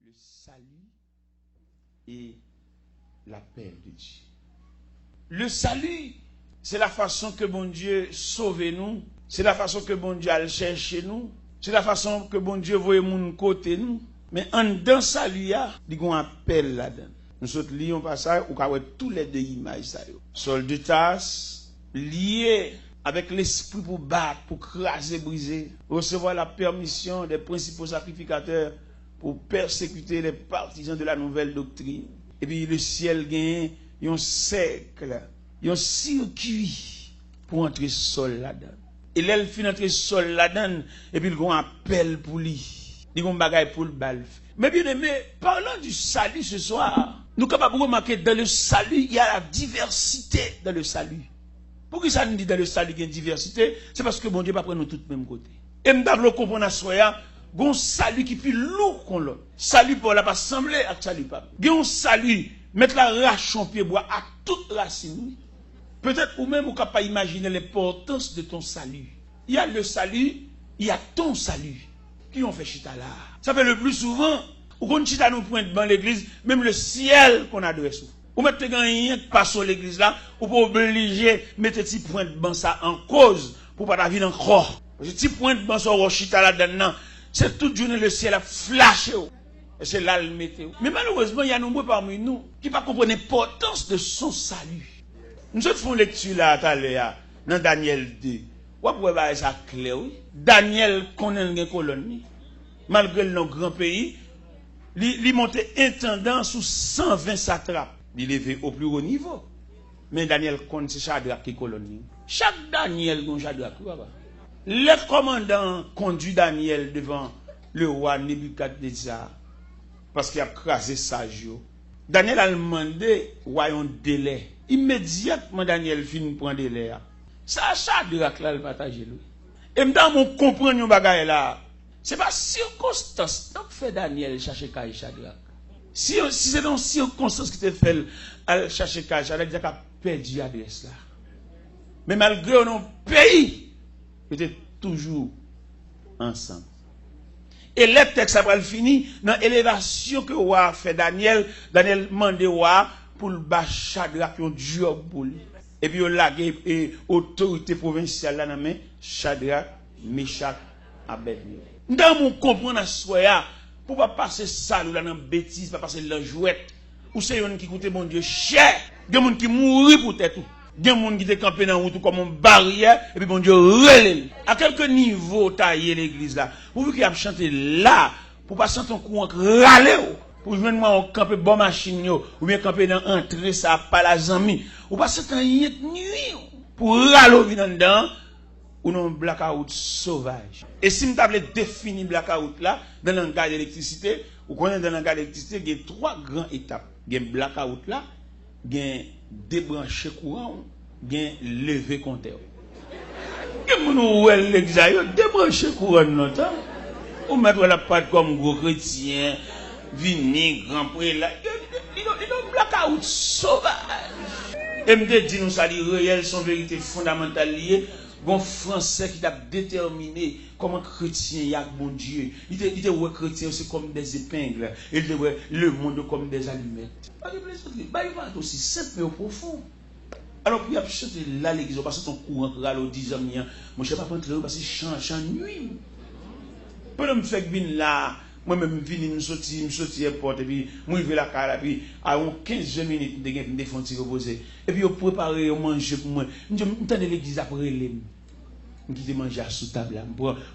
le salut et l'appel de Dieu. Le salut, c'est la façon que bon Dieu sauve nous, c'est la façon que bon Dieu a cherché nous, c'est la façon que bon Dieu voit mon côté nous. Mais en dans salut, il y a un appel là-dedans. Nous sommes liés au passage où on tous les deux images. Sol de tasse, lié avec l'esprit pour battre, pour craser, briser, recevoir la permission des principaux sacrificateurs pour persécuter les partisans de la nouvelle doctrine. Et puis le ciel gagne un cercle, un circuit pour entrer sol là-dedans. Et là, il finit entrer sol là-dedans, et puis il y a un appel pour lui. Il y a un bagage pour le bal. Mais bien aimé, parlant du salut ce soir, nous sommes capables de remarquer dans le salut, il y a la diversité dans le salut. Pourquoi ça nous dit dans le salut qu'il y a une diversité? C'est parce que bon Dieu ne va pas prendre nous tous de même côté. Et nous devons comprendre à soi, il y a un salut qui est plus lourd qu'on l'autre. Salut pour la pas sembler à salut pas. Il y a un salut, mettre la rache en pied bois à toute racine. Peut-être ou même vous ne pouvez pas imaginer l'importance de ton salut. Il y a le salut, il y a ton salut. Qui ont fait chita là? Ça fait le plus souvent, ou qu'on chita nous pointe dans l'église, même le ciel qu'on adresse. Ou mettre rien qui passe sur l'église là, ou pas obligé mettre petit point de ban ça en cause pour pas la vie encore. Parce que petit point de ban sur chita là dedans, c'est toute journée le ciel a flashé. Et c'est là le météo. Mais malheureusement, il y a nombreux parmi nous qui ne comprennent pas l'importance de son salut. Nous faisons une lecture là, tout à l'heure, dans Daniel 2. Vous pouvez ça clair, oui. Daniel connaît une colonie. Malgré le grand pays, il monte intendant sous 120 satrapes. Il est levé au plus haut niveau. Mais Daniel connaît c'est Shadrach qui colonie. Chaque Daniel a un Shadrach. Le commandant conduit Daniel devant le roi Nebuchadnezzar parce qu'il a crasé Sagio. Daniel a demandé un délai. Immédiatement, Daniel finit prendre délai. Ça, Shadrach là, le partage lui. Et maintenant, on comprend une bagaille là. Ce n'est pas circonstance. Donc, fait Daniel chercher Kaï Shadrach. Si c'est dans circonstance qui te fait chercher Kaï Shadrach, il a perdu l'adresse là. Mais malgré nos pays, ils étaient toujours ensemble. Et le texte après fini dans l'élévation que roi fait Daniel demande roi pour le bas Shadrach un job pour lui. Et puis il a et autorité provinciale là dans main Shadrach, Meshach, Abednego. Dans mon comprendre à soi pour pas passer ça là dans bêtise, pas passer la jouette. Ou c'est yon qui coûte mon Dieu cher, des gens qui mourir pour tête tout. Des gens qui te campé dans route comme une barrière et puis bon Dieu relève. À quelque niveau tailler l'église là. Vous voyez qu'il a chanté là pour pas sentir un courant râler pour joindre moi on camper bon machine yo ou bien camper dans entrée ça pas la zami. Ou pas sentir rien nuit pour râler dedans ou non blackout sauvage. Et si m'table définir blackout là dans le langage d'électricité, ou connaissez dans le langage d'électricité, il y a trois grandes étapes. Il y a blackout là, il y a débrancher courant, il y a lever compteur. Et nous l'église débrancher courant longtemps. Ou mettre la patte comme gros chrétien, vini grand prêtre là, il y a blackout sauvage. Et me dit nous ça réel son vérité fondamentale liée. Bon français qui a déterminé comment chrétien y a bon Dieu. Il était ouais chrétien c'est comme des épingles. Il était ouais le monde comme des allumettes. Pas de plaisir. Bah il va aussi simple et profond. Alors puis il a chanté là l'église parce que ton courant râle 10 ans moi je sais pas rentrer parce que chant nuit. Pendant me fait bin là moi même vini me sortir porte et puis moi vais la carte puis à 15 minutes de gain défendre reposer et puis on préparer on manger pour moi m'entendre l'église après les qui manger sous table là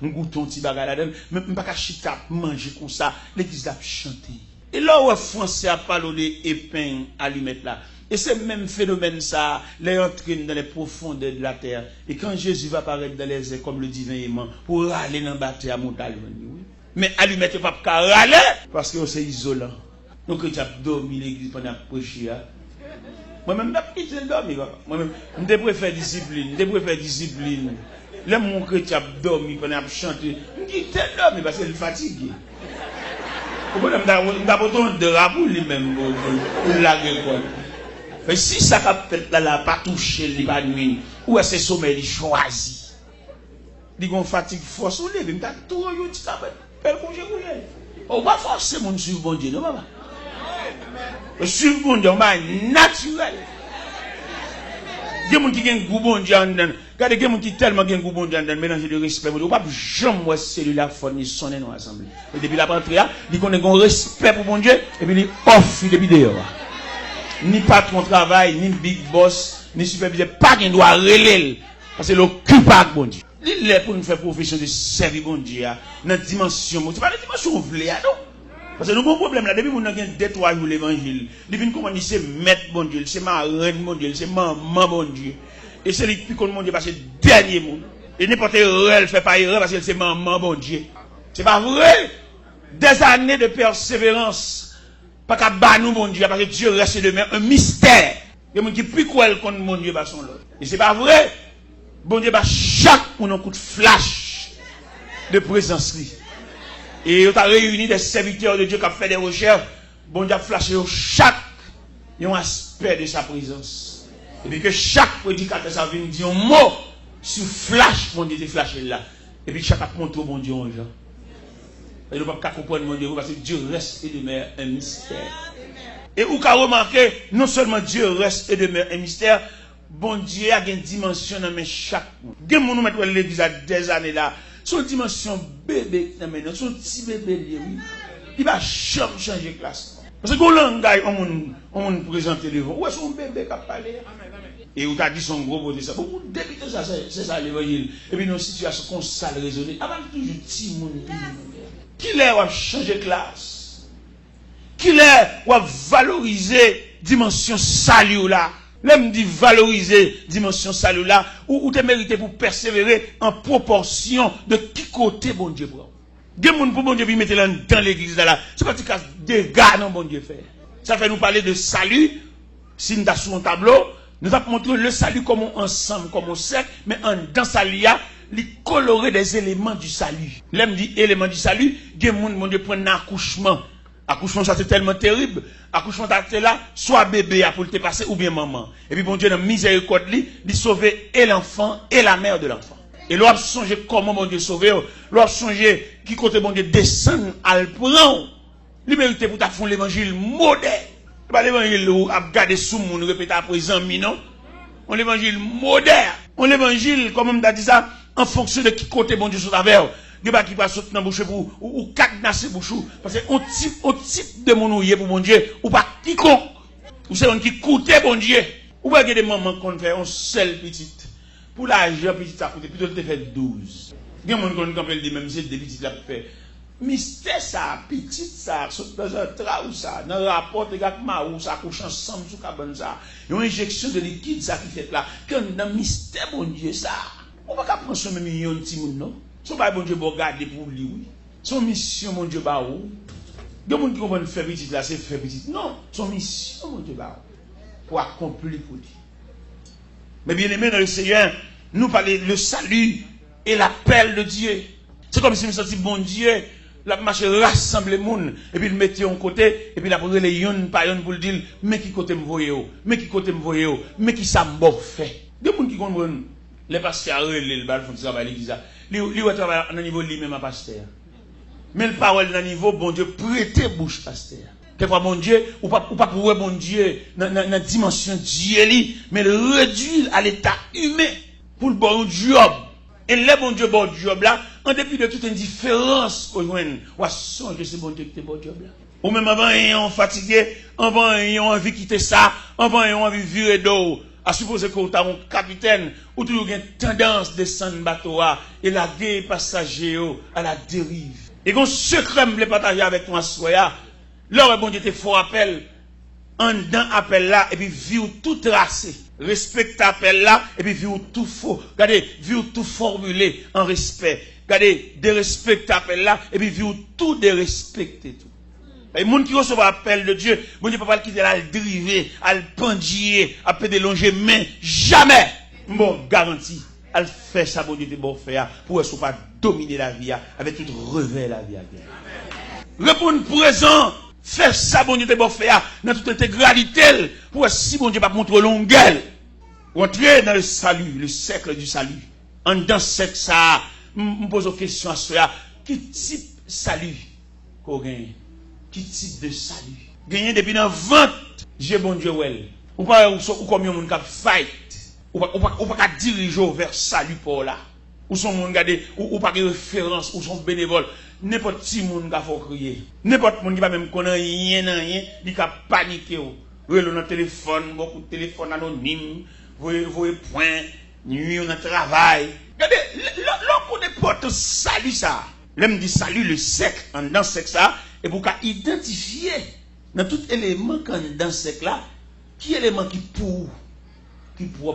on goûte un petit bagage là même pas chita manger comme ça l'église a chanter et là où français a parlé de épingle allumette là et c'est même phénomène ça les entraîne dans les profondeurs de la terre et quand Jésus va apparaître dans les airs comme le divin aimant pour aller dans bâtir à montagne. Mais allumette pas râler parce que c'est isolant. Donc tu as dormi l'église pendant la prêcher. Moi-même, je n'ai pas dormi. Moi-même, je préfère discipline. Là, mon chrétien a dormi pendant la chanter. Je dis, tu as dormi parce qu'il est fatigué. Pourquoi je n'ai pas de rapport lui-même pour la récolte. Mais si ça a fait là, pas touché l'épanouissement, où est-ce que ce sommeil il choisit? Il y a une fatigue force ou lever, il y a tout, il y a On va forcer mon suivre bon Dieu, non, papa? Suivre bon Dieu, on va naturel. Il y a des gens qui ont un goût bon Dieu en dedans. Regardez, il y a des gens qui ont tellement un goût bon Dieu en dedans, mélanger de respect. On ne peut pas jamais voir celui-là qui sonne dans l'assemblée. Et depuis la rentrée, il connaît un respect pour bon Dieu, et puis il offre depuis dehors. Ni patron travail, ni big boss, ni superviseur, pas qu'il doit relayer. Parce que l'occupant bon Dieu. Il est pour nous faire profession de servir bon Dieu dans la dimension. Ce n'est pas la dimension ouvlée, non? Parce que nous avons un problème là, depuis que nous avons détruit l'évangile, depuis que nous avons dit c'est maître bon Dieu, c'est ma reine bon Dieu, c'est maman bon Dieu. Et c'est lui qui compte mon Dieu parce que c'est le dernier monde. Et n'importe erreur, elle ne fait pas erreur parce que c'est maman bon Dieu. C'est pas vrai. Des années de persévérance, pas qu'à battre nous bon Dieu, parce que Dieu reste demain un mystère. Il y a des gens qui plus quoi contre mon Dieu par son lot. Et c'est pas vrai. Bon Dieu, chaque pour un coup de flash de présence. Et on a réuni des serviteurs de Dieu qui ont fait des recherches. Bon Dieu a flashé chaque un aspect de sa présence. Et puis que chaque prédicateur ça vient dire un mot sur flash, bon Dieu est flashé là. Et puis chaque a montré bon Dieu aux gens. Et nous ne pouvons pas comprendre mon Dieu parce que Dieu reste et demeure un mystère. Et vous avez remarqué, non seulement Dieu reste et demeure un mystère, bon Dieu a une dimension dans chaque monde. Des gens nous mettent l'église à des années là. Son dimension bébé, son petit bébé, oui. Il va jamais changer de classe. Parce que quand on présente devant, où est son bébé qui a parlé? Et où tu as dit son gros beau de ça. Beaucoup de députés, c'est ça l'évangile. Et puis nos situations comme ça, raisonner. Avant toujours petit monde. Qui l'est à changer de classe? Qui l'est à valoriser dimension salut là? L'homme dit valoriser dimension salut là, ou te mérité pour persévérer en proportion de qui côté bon Dieu prend. Des gens pour bon Dieu puis mettre dans l'église là. C'est pas des gars non bon Dieu fait. Ça fait nous parler de salut. Si nous avons sur un tableau, nous avons montré le salut comme ensemble, comme un cercle, mais dans salut il coloré des éléments du salut. L'homme dit éléments du salut, des gens bon Dieu prend un accouchement. Accouchement, ça c'est tellement terrible. Accouchement, t'as là, soit bébé pour te passer ou bien maman. Et puis bon Dieu, dans la miséricorde, il sauver et l'enfant et la mère de l'enfant. Et l'on a songé comment bon Dieu sauver. L'on a songé qui côté bon Dieu descend à le prendre. Liberté pour ta fond l'évangile moderne. Pas l'évangile où a gardé sous mon répéter à présent, non. On l'évangile moderne. On l'évangile, comme on t'a dit ça, en fonction de qui côté bon Dieu sur ta verre. Il n'y a pas qui va sauter dans la bouche pour ou cadenasser la bouche. Parce que on type de mon ouïe pour mon Dieu. Ou pas quiconque. Ou c'est un qui coûte bon Dieu. Ou pas que des mamans qu'on fait un seul petite. Pour l'argent petite ça coûte. Plutôt de faire 12. Il y a des gens qui ont dit même c'est des petites là pour faire. Mystère ça, petite ça, saute dans un trou ça, dans le rapport de gâteau ou ça couche ensemble sous cabane ça. Il y a une injection de liquide ça qui fait là. Quand dans mystère bon Dieu ça. On va pas prendre ce même million de petits moun non. Son pas bon Dieu pour garder pour lui, oui. Son mission, mon Dieu, bah où? Il y a des gens qui comprennent faire petit là, c'est faire petit. Non, son mission, mon Dieu, bah pour accomplir pour lui. Mais bien aimé dans le Seigneur, nous parlons le salut et l'appel de Dieu. C'est comme si nous sentions bon Dieu, la marche rassemble le monde, et puis le mettait en côté, et puis la poser les yon par yon pour le dire, mais qui côté me voyez, mais qui côté me voyez, mais qui ça m'a fait. Des gens qui comprennent. Les pasteurs, les balles font travail à l'église. Ils travaillent à un niveau lui-même à pasteur. Mais le parole dans niveau, bon Dieu, prêtez bouche pasteur. Quelquefois, bon Dieu, ou pas pour bon Dieu, dans la dimension Dieu, mais le réduire à l'état humain pour le bon job. Et le bon Dieu, bon job là, en dépit de toute indifférence qu'on joue, ou à songer ce bon Dieu qui est bon job là. Ou même avant, ayant fatigué, avant, ayant envie de quitter ça, avant, ayant envie de virer d'eau. À supposer que tu as un capitaine ou tu as une tendance de descendre bateau et la des passagers à la dérive. Et qu'on secret me partager avec toi soya. Leur bon Dieu te faut appel en dans appel là et puis vivre tout tracé. Respecte appel là et puis vivre tout faux. Regardez, vivre tout formulé en respect. Regardez, de respecter appel là et puis vivre tout de respecter tout. Les gens qui reçoivent l'appel de Dieu, bon Dieu ne peut pas le quitter à le driver, à le pendier, à le délonger, mais jamais. Bon, garantie, à le faire ça, bon Dieu de bon faire, pour ne pas dominer la vie, avec tout revers la vie. Répondre présent, faire ça, bon Dieu de bon faire, dans toute intégralité, pour si bon Dieu ne pas montrer longueur, rentrer dans le salut, le cercle du salut. En dans ce ça, je me pose une question à cela, quel type salut? qu'on gagne. Qui type de salut? Gagner depuis dans vente, j'ai bon Dieu well. Ou pas ou comme un monde qui fight. Ou pas diriger vers salut pour là. Ou son monde garder ou pas de référence ou son bénévole. N'importe qui monde qui faut crier. N'importe monde qui va même connaître rien, il va paniquer. Relou dans téléphone, beaucoup de téléphones anonymes, vous point, nuit on travail. Regardez, l'on connaît pas tout salut ça. L'homme dit salut le sec, en dans sec ça, et pour qu'à identifier dans tout élément quand dans sec là, qui élément qui pour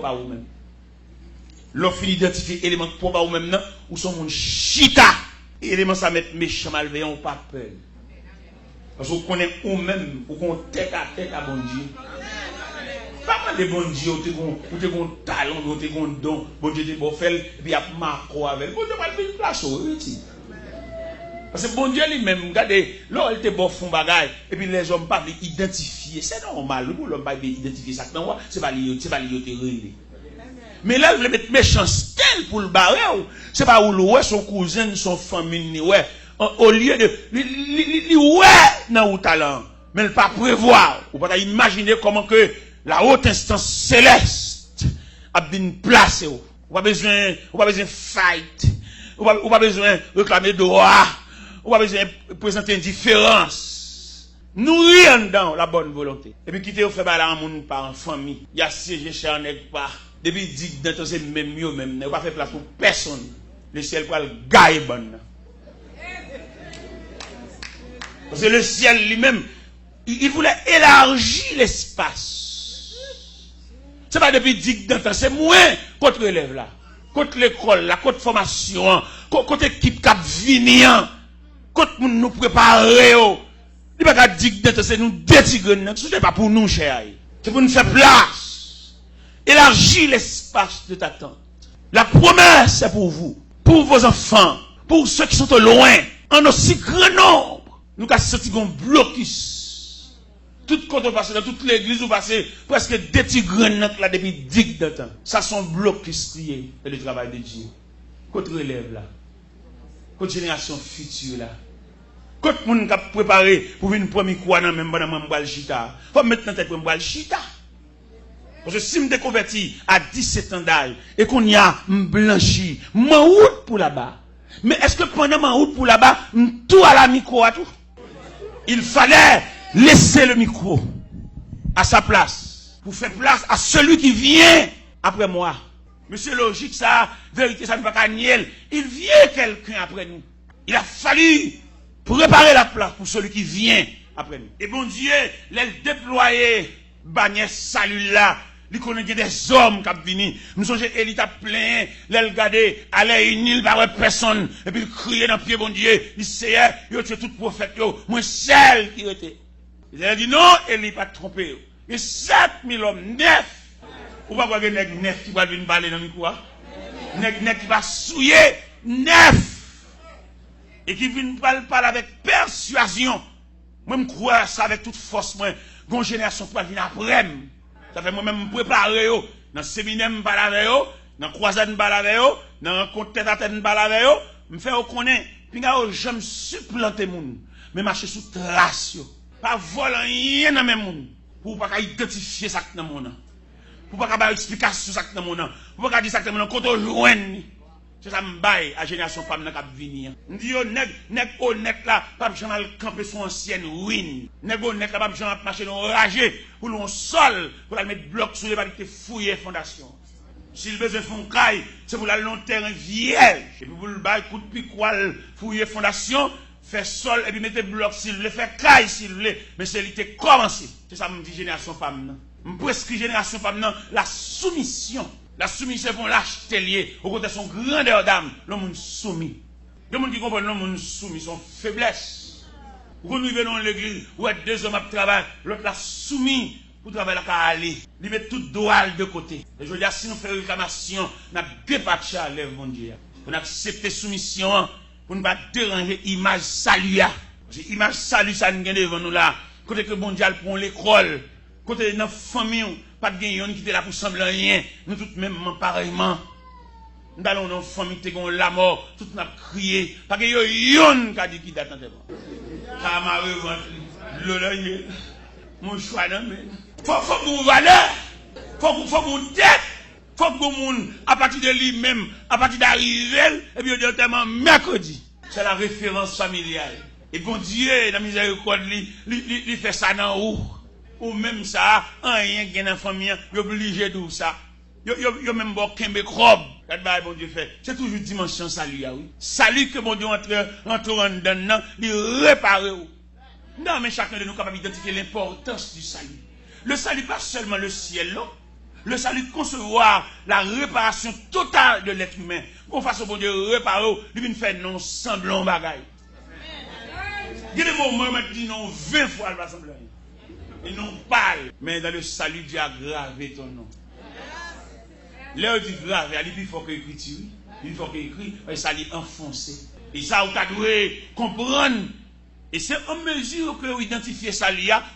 pas ou même. L'on finit d'identifier élément qui pour pas ou même, ou son monde chita. Élément ça met méchant malveillant ou pas peur. Parce que vous connaissez ou même, ou qu'on tête à bon Dieu. Pas mal de bon Dieu, ou te gon talent, ou te gon don, bon Dieu te bon fait, et puis il y a marco avec. Bon Dieu va le place au parce que bon Dieu lui-même, regardez, là il te bon fond bagaille, et puis les hommes pas identifier. C'est normal, l'homme pas identifier ça. C'est pas lié, te relé. Mais là, il veut mettre méchanceté pour le barrer. C'est pas où l'ouest, son cousin, son famille, ouais. Au lieu de, ouais, dans le talent. Mais il pas prévoir. Ou pas imaginer comment que la haute instance céleste a bien placé. Ou pas besoin fight. Ou pas besoin réclamer droit. Ou pas besoin présenter indifférence. Nourrir dans la bonne volonté. Et puis quitter au fait balan moun par en famille. Il y a siégé chez un nèg pas. Depuis dit dans c'est même mieux même. Ne pas faire place pour personne. Le ciel pour le gagne bon. Parce que le ciel lui-même, il voulait élargir l'espace. C'est pas depuis dit dans c'est moins contre l'élève là. Contre l'école, la contre formation, contre équipe cap venir, contre nous préparer. Il pas qu'à dire que c'est nous détigrer, ce n'est pas pour nous, cher. C'est pour nous faire place. Élargir l'espace de ta tente. La promesse, c'est pour vous, pour vos enfants, pour ceux qui sont au loin, en aussi grand nombre. Nous avons senti un blocus. Tout quand on passe dans toute l'église, on passe presque des tigres là depuis 10 ans. Ça, sont blocus liés et le travail de Dieu. Côté relève là. Côté génération future là. Côté monde qui a préparé pour une première quoi dans même dans chita. Faut mettre dans tête pour m'bral chita. Parce que si me déconverti à 17 ans d'âge et qu'on y a blanchi, m'en route pour là-bas. Mais est-ce que pendant ma route pour là-bas, tout à la micro à tout? Il fallait laisser le micro à sa place pour faire place à celui qui vient après moi. Monsieur logique, ça, vérité, ça ne va pas nier. Il vient quelqu'un après nous. Il a fallu préparer la place pour celui qui vient après nous. Et bon Dieu, les déployer, bannière salut là. Il connaît des hommes qui viennent. Nous sommes Élie plein, les regarder, aller une île par personne, et puis il criait dans le pied, bon Dieu, il essayait, il était tout prophète, moi seul qui était. Il a dit non, Élie pas trompé. Et 7000 hommes, 9. Ou pas voir un nèg 9 qui va venir parler dans le micro. Nèg qui va souiller, 9. Et qui vient parler avec persuasion. Moi, je crois ça avec toute force, moi, une génération pour venir après. Ça fait moi-même me préparer, dans le séminaire, me parler avec eux, dans la croisade, me parler avec eux, dans le compte tête à tête, me parler avec eux, me faire connaître, puis j'aime supplanter les gens, mais marcher sous trace, pas voler rien dans mes gens, pour pas identifier ça dans mon nom, pour pas avoir explication ça dans mon nom, pour pas dire ça dans mon nom, quand on joigne. C'est ça me baille à génération femme qui va venir. On dit nèg honnête là, pas besoin de camper son ancienne ruine. Nèg honnête là, pas besoin de marcher dans ragé pour l'on sol, pour la mettre bloc sur les pas de fouiller fondation. S'il besoin fond caille, c'est pour la long terrain vierge. Et puis pour le bail coup de piquoile, fouiller fondation, faire sol et puis mettre bloc s'il veut, faire caille s'il veut, mais c'est l'été commencé. C'est ça me dit génération femme. Me prescrit génération femme la soumission. La soumission vont l'acheter lié au côté de son grandeur d'âme, l'homme soumis. Le monde qui comprend l'homme soumis, son faiblesse. Quand nous venons dans l'église, où est 2 hommes à travailler, l'autre l'a soumis pour travailler la aller. Il met tout droit de côté. Et je veux dire, si nous faisons réclamation, nous avons dépatché à l'œuvre, mon Dieu. On a accepté soumission pour ne pas déranger l'image salut. Parce que l'image salut, ça nous gagne devant nous là. Côté que mon Dieu prend l'école, côté de notre famille, pas de gagnant qui était là pour sembler rien. Nous tous même pareillement. Nous allons dans la famille, nous avons la mort, tout nous avons crié. Parce que yon qui a dit qui date. Ça m'a revendu. L'oreille, mon choix, non, mais. Faut que mon valeur, faut que mon tête, faut que mon, à partir de lui-même, à partir d'arriver, et puis, tellement mercredi. C'est la référence familiale. Et bon Dieu, dans la miséricorde, il fait ça dans où? Ou même ça, rien qui est dans la famille, il est obligé de ça. Il y a même bon kembe krob. Bon Dieu fait. C'est toujours dimension salut, oui. Salut que bon Dieu entre en dedans, il répare. Non, mais chacun de nous est capable d'identifier l'importance du salut. Le salut, pas seulement le ciel, non. Le salut, concevoir la réparation totale de l'être humain. Qu'on fasse au bon Dieu réparer, lui vient faire non semblant bagaille. Il y a des moments où il dit non 20 fois le semblant. Et non parle. Mais dans le salut, Dieu a gravé ton nom. Là, dit grave, il faut qu'il écrit, il faut qu'il écrit, et ça lui enfoncé. Et ça, vous devez comprendre. Et c'est en mesure que vous identifiez ça,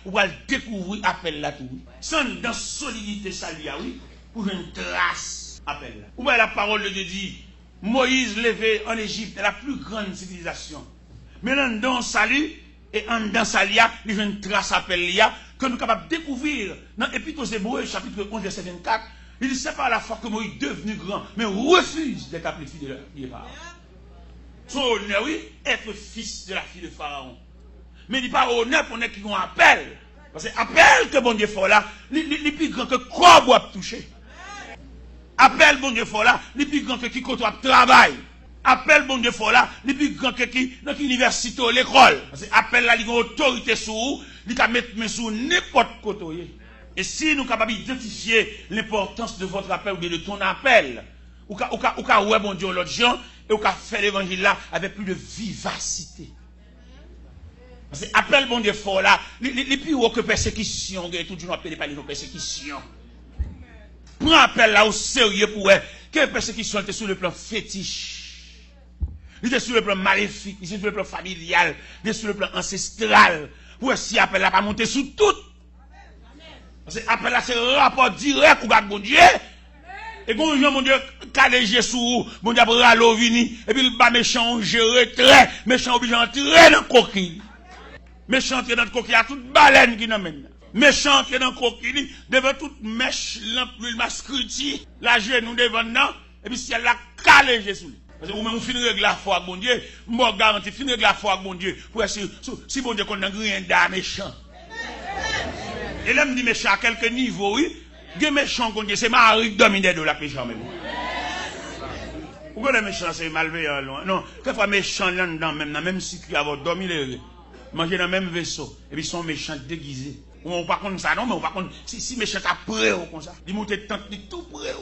vous allez découvrir l'appel là tout. Sans dans solidité ça, oui, pour une trace appel là. Vous voyez la parole de Dieu dit, Moïse levé en Égypte, la plus grande civilisation. Maintenant, dans salut, et en dans salia, il y a une trace appel là, que nous sommes capables de découvrir dans l'Épître aux Hébreux, chapitre 11, verset 24. Il dit, c'est pas la fois que Moïse est devenu grand, mais refuse d'être appelé fils de la Pharaon. Son honneur, oui, être fils de la fille de Pharaon. Mais il dit pas honneur pour qui ont appel. Parce que appel que bon Dieu fait là, il est plus grand que quoi doit toucher. Appel bon Dieu fait là, il est plus grand que qui doit travailler. Appel bon Dieu fait là, il est plus grand que qui dans l'université ou l'école. Parce que appel là, il a une autorité sur vous, il a mettre main sur n'importe côté. Et si nous sommes capables d'identifier l'importance de votre appel ou de ton appel, ou ouais bon Dieu l'autre gens, et ou faire l'évangile là avec plus de vivacité. Parce que appel bon Dieu fort là, les plus haut que persécution, tout le monde appelle par les persécutions. Prends appel là au sérieux pour que persécution était sur le plan fétiche. Il était sur le plan maléfique, il était sur le plan familial, il était sur le plan ancestral. Pour si appel là pas monter sous tout. Parce que appel là c'est rapport direct avec bon Dieu. Et quand mon Dieu calégé sous mon Dieu râle vini et puis le bas méchant gérer très méchant obligé d'entrer dans coquille. Méchant entrer dans coquille à toute baleine qui n'amène. Méchant entrer dans coquille devant toute mèche l'huile mascruti, la genou devant non et puis si elle l'a calégé sous lui. Parce que vous même fin règle la foi avec bon Dieu, moi garantis fin règle la foi avec bon Dieu pour si bon Dieu qu'on n'a rien d'à méchant. Et là, me dit méchant à quelques niveaux, oui. Les méchants, c'est Marie dominé de la péché même. Pourquoi les méchants, c'est malveillant loin? Non, quelquefois méchants là-dedans, même si tu as dominé, manger dans le même vaisseau, et puis ils sont méchants déguisés. On pas contre ça, non, mais on pas contre. Si méchant à près, comme ça. Ils montent tant tout près.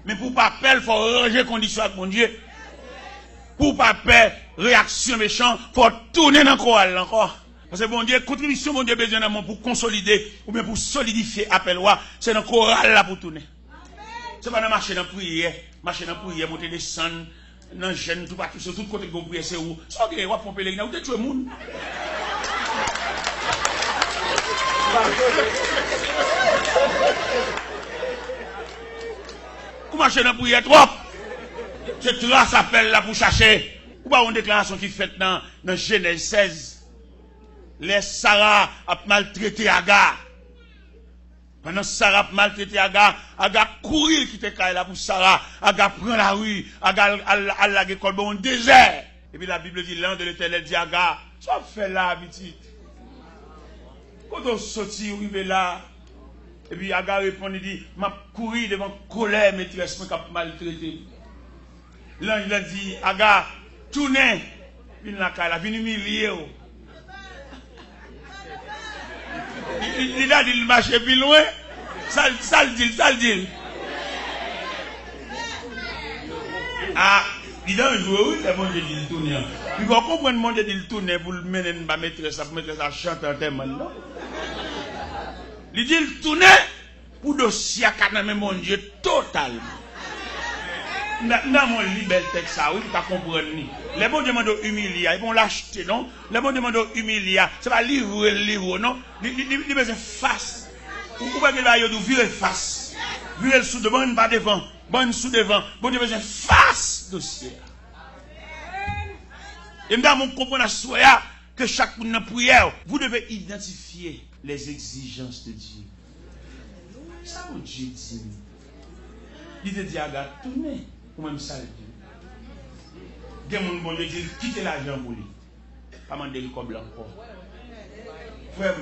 Mais pour pas perdre, il faut ranger condition avec mon Dieu. Pour pas perdre, réaction méchant, il faut tourner dans le chorale encore. Parce que bon Dieu, contribution, bon Dieu, besoin d'un pour consolider, ou bien pour solidifier appel roi, c'est dans le choral là pour tourner. C'est pas dans marcher dans prière, monter des scènes, dans le gène, tout partout, sur tout côté de prière, c'est où? C'est ok, on va pomper les gens, ou tuer le monde. Vous marchez dans prière trop. C'est trace appel là pour chercher. Ou pas une déclaration qui fait dans Genèse 16. Les Sarah a maltraité Agar. Pendant Sarah a maltraité Agar, Agar courir qui était là pour Sarah, Agar prend la rue, Agar a la école dans un désert. Et puis la Bible dit, l'un de l'Éternel dit Agar, ça fait là, petite. Quand on sortit, arrivé là, et puis Agar répond, il dit, m'a couru devant colère, maîtresse, qui a maltraité. L'ange a dit, Agar, tournez, viens là, viens humilier. Il a dit il marche plus loin. Ça le dit. Ah, il a un jour, oui, le monde dit le tourner. Il va comprendre le monde dit le tourner pour le mener à mettre ça chanter en tellement non. Il dit le tourner pour dossier à caname mon Dieu totalement. Dans mon liberté ça, oui, tu pas comprendre ni. Les bons demandent humilier, ils vont l'acheter, non? Les bons demandent humilier, c'est pas livre, non? Ils besoin face. Ou pas que là, ils doivent virer face. Virer sous devant, pas devant. Bonne sous devant. Bon Dieu besoin face dossier. Et m'dame, on comprend la soya que chaque monde dans prière, vous devez identifier les exigences de Dieu. Ça, mon Dieu dit. Il te dit à gars, tournez, ou même ça le dit. Il y a des gens qui disent, quittez l'argent pour lui. Pas demander le comme encore. Frère,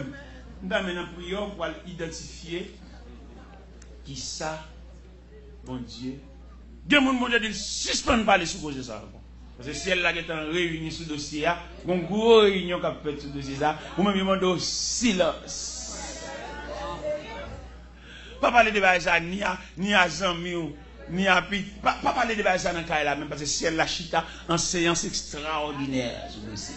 nous avons une prière pour identifier qui ça, bon Dieu. Il y a des gens qui disent, suspendez pas les sous ça. Parce que si elle est en réunion sur le dossier, il y a une grosse réunion qui a fait sur le dossier, ou même demande silence. Pas parler de ça ni à Zami ni à Pit. Pas parler de ça dans le cas là même parce que si elle la chita en séance extraordinaire sur le dossier.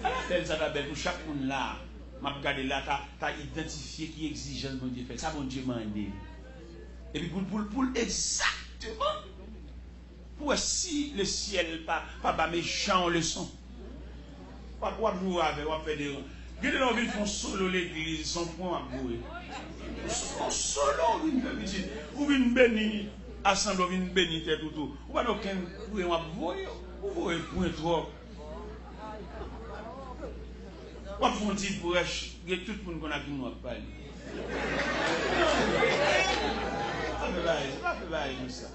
Alors, ça va bien pour chaque monde là. M'a regardé là, tu as identifié qui exigence mon Dieu fait. Ça, mon Dieu m'a aidé. Et puis pour exactement. Pour si le ciel pas méchant leçon. Pas quoi jouer avec, on fait des. Regardez là, ils font solo l'église, son point à bouer. Son solo, ou une béni, assemble, une béni, tout. Ou pas aucun point à bouer, ou voyez le point trop. Ou pas font-ils pour tout le monde qu'on a qui nous a parlé. Ça fait bailler comme ça.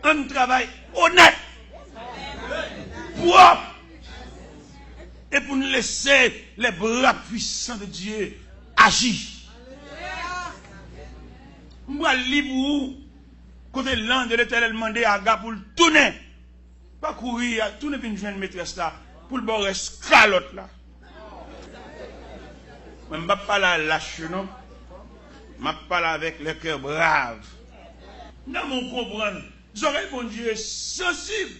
Un travail honnête, propre, et pour nous laisser les bras puissants de Dieu agir. Moi, libre, côté l'an de l'Éternel demandé à Aga pour le tourner. Pas courir, tourner puis une jeune maîtresse là, pour le bord escalote là. Mais je ne parle pas lâche, non. Je parle avec le cœur brave. Dans mon comprendre, j'aurais bon Dieu sensible.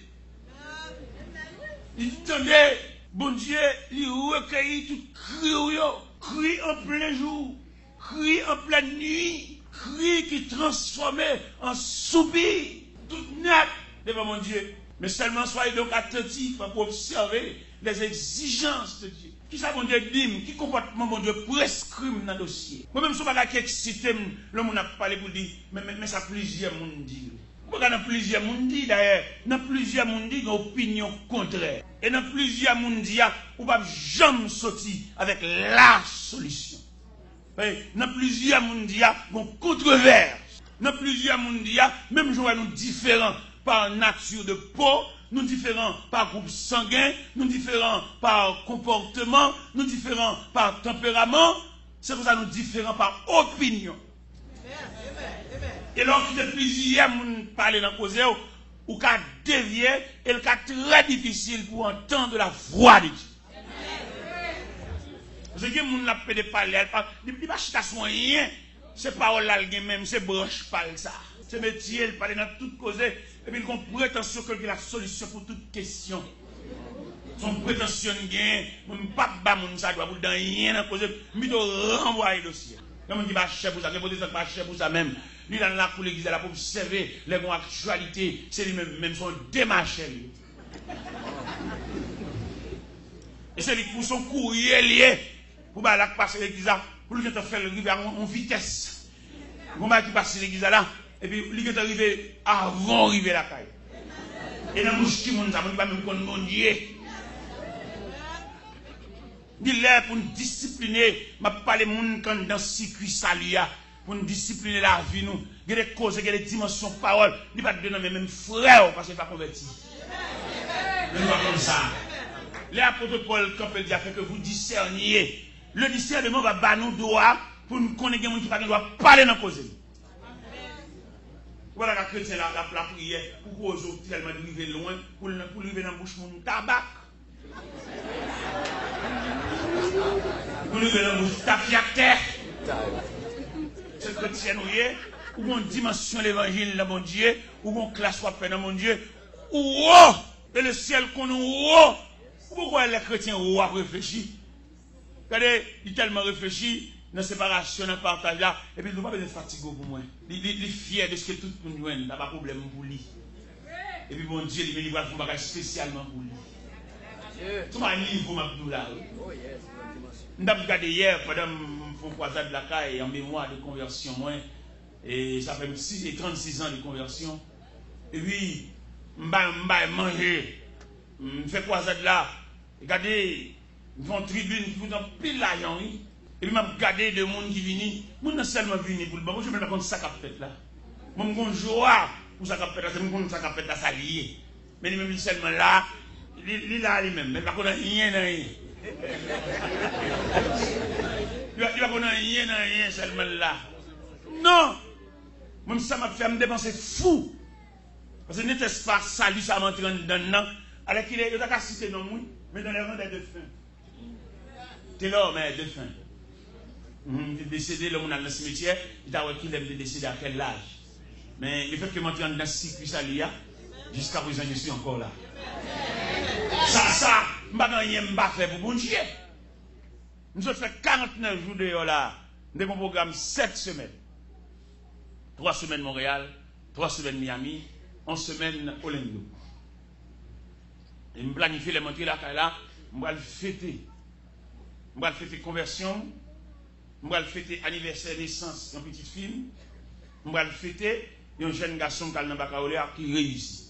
Il tenait, bon Dieu, il recueillit tout cri en plein jour, cri en pleine nuit, cri qui transformait en soupir, tout net devant mon Dieu. Mais seulement soyez donc attentifs pour observer les exigences de Dieu. Qui ça, mon Dieu, dit, qui comportement, mon Dieu, prescrit dans le dossier. Moi-même, je ne sais pas qui excite, le monde a parlé pour dire, mais ça plusieurs monde dit. Dans plusieurs monde dit, d'ailleurs, dans plusieurs monde dit, une opinion contraire. Et dans plusieurs monde dit, on ne va jamais sortir avec la solution. Dans plusieurs monde dit, une controverse. Dans plusieurs monde dit, même si nous différents par nature de peau, nous différents par groupe sanguin, nous différents par comportement, nous différents par tempérament, c'est pour ça que nous différents par opinion. Et lorsque plusieurs personnes parlent dans le cause, ou qu'à dévier, et le cas très difficile pour entendre la voix de Dieu. Parce que les gens qui parlent, ils ne parlent pas de rien. C'est pas là même, c'est branche parle ça. C'est métier, il parle dans toute cause, et puis il a une prétention qu'il y a la solution pour toute question. Son prétention gain, mon papa, mon ça doit vous dans rien dans cause, mais de renvoyer le dossier. Quand on dit bah chef pour ça, que peut-être pas chef pour ça même. Lui dans la pour l'église là pour observer les bonnes actualités, c'est lui même son démarche. Et c'est lui pour son courrier lié pour bah là passer l'église là, pour lui faire arriver en vitesse. On va qui passer l'église là et puis lui qui est arrivé avant arriver la caille. Et dans bouche qui monde ça, on dit pas même qu'on mon Dieu. Il est pour nous discipliner, m'a parlé moun quand dans circuit salia pour nous discipliner la vie nous. Il y a des causes, il y a des dimensions parole, il va te donner même frère parce qu'il pas converti. Mais nous comme ça. Les apôtres Paul quand il dit fait que vous discerniez. Le discernement va battre nous droit pour nous connaître des gens qui pas doit parler dans cause. Voilà la chrétien la prière pour cause tellement de arriver loin pour arriver dans bouche mon tabac. Pour arriver dans bouche tapiacteur. C'est chrétien ou une dimension de l'évangile dans mon Dieu ou une classe soit fait dans mon Dieu ou et le ciel qu'on ou pourquoi les chrétiens ou réfléchi. Regardez, il tellement réfléchi dans la séparation, dans le partage là, et puis il ne va pas être fatigué pour moi. Il est fier de ce que tout le monde il n'a pas de problème pour lui. Et puis mon Dieu, il va faire un bagage spécialement pour lui. Tout un livre m'a dit là. Nous avons regardé hier pendant mon croisade de la caille en mémoire de conversion, moi, et ça fait 36 ans de conversion. Et puis, je vais manger Je fais quoi ça là? Regardez, ils font tribune, ils font pile l'argent, oui. Et puis, je regarde de monde qui viennent. Moi, non seulement venu pour le bon, je ne me rends pas ça qu'a fait là. Moi, je me joie pour ça qu'a fait là, c'est moi ça qu'a fait là, ça lié. Mais même seulement là, il est là lui-même, mais il ne connaît rien dans rien. Il ne connaît rien dans rien seulement là. Non! Même ça m'a fait me dépenser fou. Parce que n'était-ce pas salut, ça m'entraîne dedans. Alors qu'il est, il a cité non, mais dans les rangs des défunts. T'es là, mais défunt. Il est décédé, l'homme dans le cimetière, il a dit qu'il est décédé à quel âge. Mais le fait que je m'entraîne dans ce circuit, ça l'y a, jusqu'à présent, je suis encore là. Ça, je ne vais pas faire pour bon Dieu. Nous avons fait 49 jours de là. Nous avons un programme 7 semaines. 3 semaines Montréal, 3 semaines Miami, 11 semaines Orlando. Et je planifie les montées là, je vais le fêter. Je vais le fêter conversion. Je vais le fêter anniversaire naissance d'une petite fille. Je vais le fêter un jeune garçon qui a qui réussit.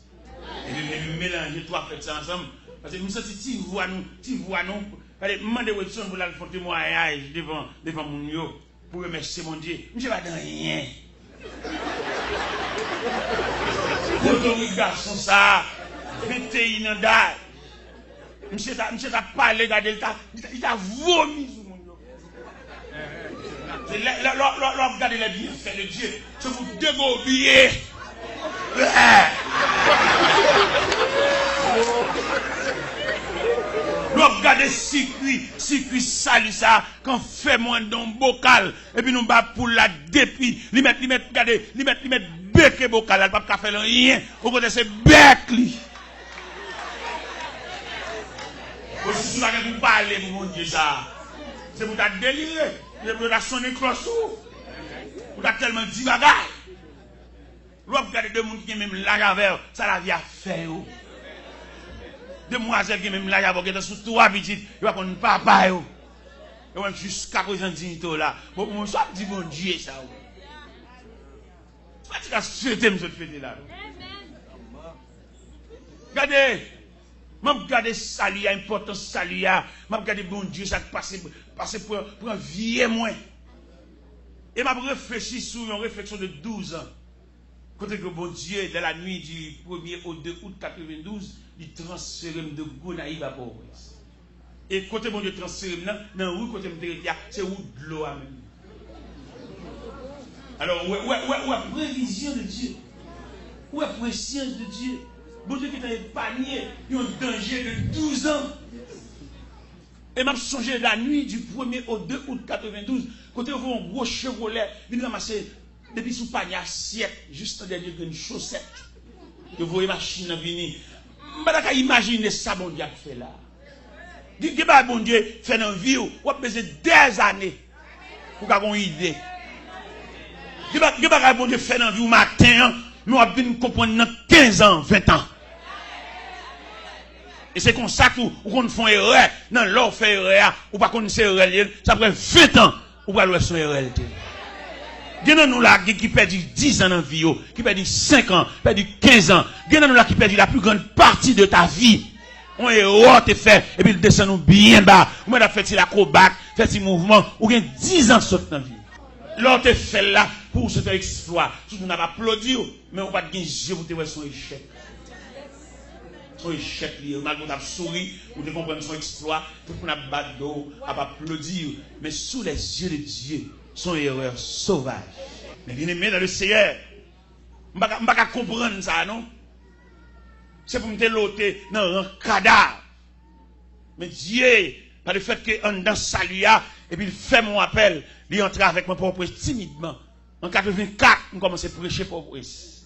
Et je vais mélanger 3 fêtes ensemble. Parce que nous sommes si vous voyez nous. Allez, demandez aux gens pour la faire témoignage devant mon yo pour remercier mon Dieu. Je ne vais pas dans rien. Votre garçon, ça, fêté inondable. Monsieur t'a parlé, regardez, il t'a vomi sur mon yo. Regardez les bienfaits de Dieu. Je vous dégobiller. Regardez circuit sali ça, quand fait moins dans bocal, et puis nous bat pour la depuis, li mettre bec et bocal, elle pas faire rien, au côté c'est bec li. Aussi ça que vous parlez pour mon Dieu ça. C'est pour ta délirer, c'est pour ta sonner clochou. Pour ta tellement dit bagaille. Regardez deux monde qui même la avec ça la vie a fait. Demoiselles qui même là, il y a sous 3 petites, il va prendre papa. Et même jusqu'à présent, là. Bon, mon soir, dit bon Dieu, ça. Tu vas souhaiter, monsieur, fêter là. Regardez, je regarde salut, l'importance salut, je regarde bon Dieu, ça passe pour un vieux moins. Et je réfléchi sur une réflexion de 12 ans. Quand que bon Dieu, dans la nuit du 1er au 2 août 92, il transfère de Gonaïve à Port-au-Prince. Et côté bon Dieu transfère dans la rue, côté c'est où de l'eau à même. Alors, ouais, prévision de Dieu. Ouais, préscience de Dieu. Bon Dieu qui t'a épargné, il y a un danger de 12 ans. Et m'a songé la nuit du 1er au 2 août 92, côté où un gros Chevrolet, il ramassé depuis sous panier assiette, juste en dernier une chaussette. Vous voyez machine venir. Je ne peux pas imaginer ça, bon Dieu, fait là. Dites que bon Dieu fait dans la vie, ou a besoin des années pour avoir une idée. Dites que bon Dieu fait dans la vie, au matin, nous avons comprendre dans 15 ans, 20 ans. Et c'est comme ça qu'on fait erreur, dans l'or fait erreur, ou pas qu'on fait erreur, ça prend 20 ans, ou pas le son erreur. Il y a nous là qui perdent 10 ans dans la vie, qui perdent 5 ans, qui perdent 15 ans. Il y a nous là qui perdent la plus grande partie de ta vie. On est haut te fait, et puis il descend nous bien bas. Ou même fait l'acrobate, fait ce mouvement, ou bien 10 ans saute dans la vie. L'autre te fait là pour ce exploit. Tout le monde n'a pas applaudi, mais on va te gagner pour te voir son échec. Son échec, malgré qu'on a souri, ou te comprendre son exploit, tout le monde a battu, a pas applaudir, mais sous les yeux de Dieu. Son erreur sauvage. Mais bien aimé dans le Seigneur, je ne peux pas comprendre ça, non? C'est pour me déloter dans un cadavre. Mais Dieu, par le fait qu'on dans salut, et puis il fait mon appel, il entre avec mon propre timidement. En 84, on commence à prêcher pour Port-au-Prince.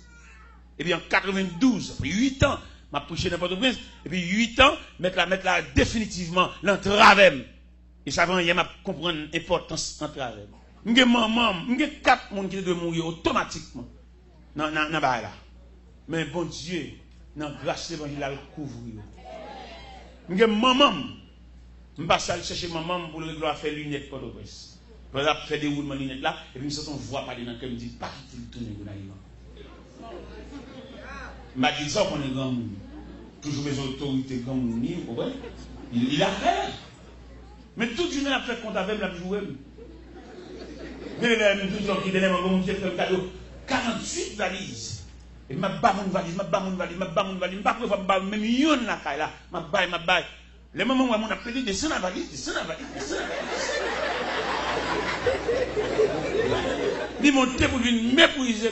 Et puis en 92, après 8 ans, je prêché dans Port-au-Prince, et puis 8 ans, mettre là définitivement l'entravem. Et ça va y comprendre l'importance d'entravem. Je suis maman, je suis 4 personnes qui doivent mourir automatiquement. Non, là. Mais bon Dieu, dans grâce de l'évangile, il a recouvert. Je suis maman. Je ne vais pas chercher maman pour le faire faire lunettes pour le reste. Par exemple, faire des roulements de lunettes là, et puis je voit pas dans le me dit, pas qu'il tourne. Je m'a dit ça qu'on est grand monde. toujours mes autorités comme nous, vous comprenez? Il a fait. Mais toute journée, il a fait compte avec la jouer. Mais il a toujours qui donnait mon Dieu comme cadeau. 48 valises. Et ma bas mon valise, ma bas mon valise, ma bas mon valise, ma bas même yon la caille là, ma baille. Les moments où on a appelé descend la valise, descend la valise. Il montait pour lui mépriser.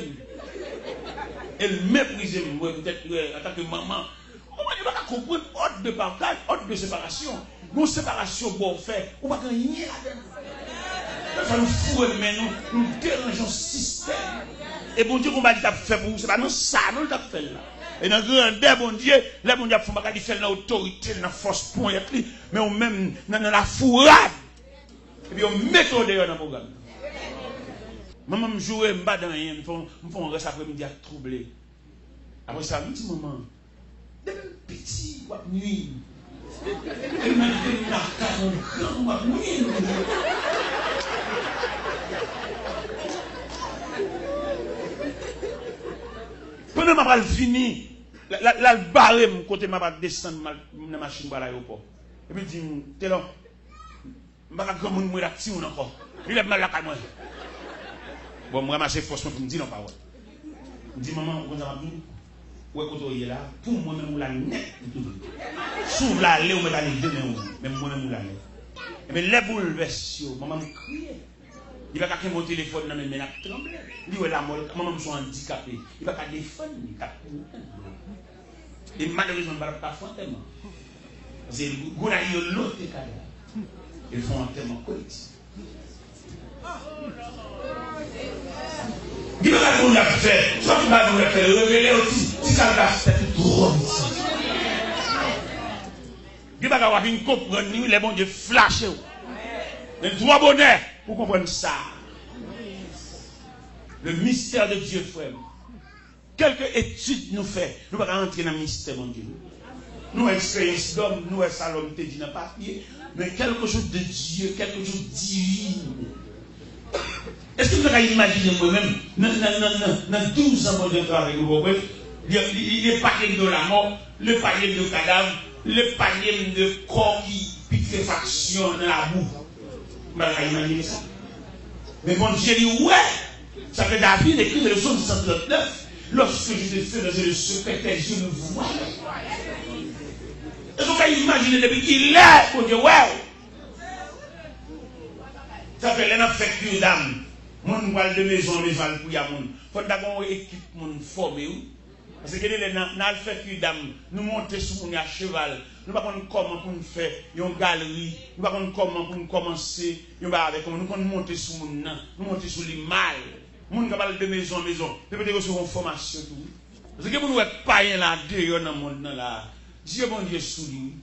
Elle méprisait moi peut-être en tant que maman. On va pas comprendre ordre de partage, ordre de séparation. Nos séparations pour faire, on va gagner là-dedans. Ça nous fout mais nous dérangeons le système. Et bon Dieu, qu'on va dire fait pour vous, c'est pas non ça, non le fait là. Et dans le grandeur, bon Dieu, là, bon Dieu, il faut pas faire dans l'autorité, dans la force pour y être, mais on même dans la fourrade. Et puis on met au dehors dans le programme. Maman me joue, je me bats dans rien, je me reste après-midi à troubler. Après ça, je me dis, maman, des petits, ou à nuit. Et même des narcas, ou à nuit. Pendant que je vais finir, la barre, côté je vais descendre dans la machine pour l'aéroport. Et puis je dis, t'es là, je vais faire un peu de petit encore. Il est mal là quand même. Bon, je ramasse forcément pour me dire non, pas ouais. Je dis, maman, vous avez vu, où est-ce que vous êtes là? Pour moi-même, vous l'avez net. S'ouvre la lait, vous mettez les deux, même moi-même, vous l'avez. Et bien, les bouleverses, maman me crie. Il va pas mon téléphone dans mes mains à trembler. Il va la mort, maman me sont handicapé. Il va pas défendre, et malheureusement, il ne va pas faire un thème. C'est le goût de l'autre cadavre. Ils font un thème collectif. Il va pas nous faire. Soit il va nous faire révéler aussi. Si ça va faire trop vite. Il va avoir une comprendre les bons Dieu flasher. Les trois bonheurs pour comprendre ça. Le mystère de Dieu, frère. Quelques études nous fait. Nous ne pouvons pas entrer dans le mystère, mon Dieu. Nous, expérience d'homme, nous, Salom, te dit dans le papier. Mais quelque chose de Dieu, quelque chose de divin. Est-ce que vous pouvez imaginer moi-même, dans 12 ans de travail, le panier de la mort, le panier de cadavre, le panier de corps qui putréfaction dans la boue. Vous pouvez imaginer ça. Mais mon Dieu dit, ouais, ça fait David écrit le psaume 139, lorsque je te fais dans le secret, je le vois. Est-ce que vous pouvez imaginer depuis qu'il est, mon Dieu, ouais. Ça fait l'un fait plus d'âme. Mon voile de maison pour y a mon. Faut d'abord une équipe mon formé. Parce que les dans fait plus d'âme, nous monter sur mon cheval. Nous pas comment pour nous faire une galerie, nous pas comment pour nous commencer, nous pas avec nous monter sur mon nous monter sur les mal. Mon capable de maison en maison, peut-être recevoir une formation tout. Parce que vous n'êtes pas là dehors dans le monde là. Dieu bon Dieu sous lui.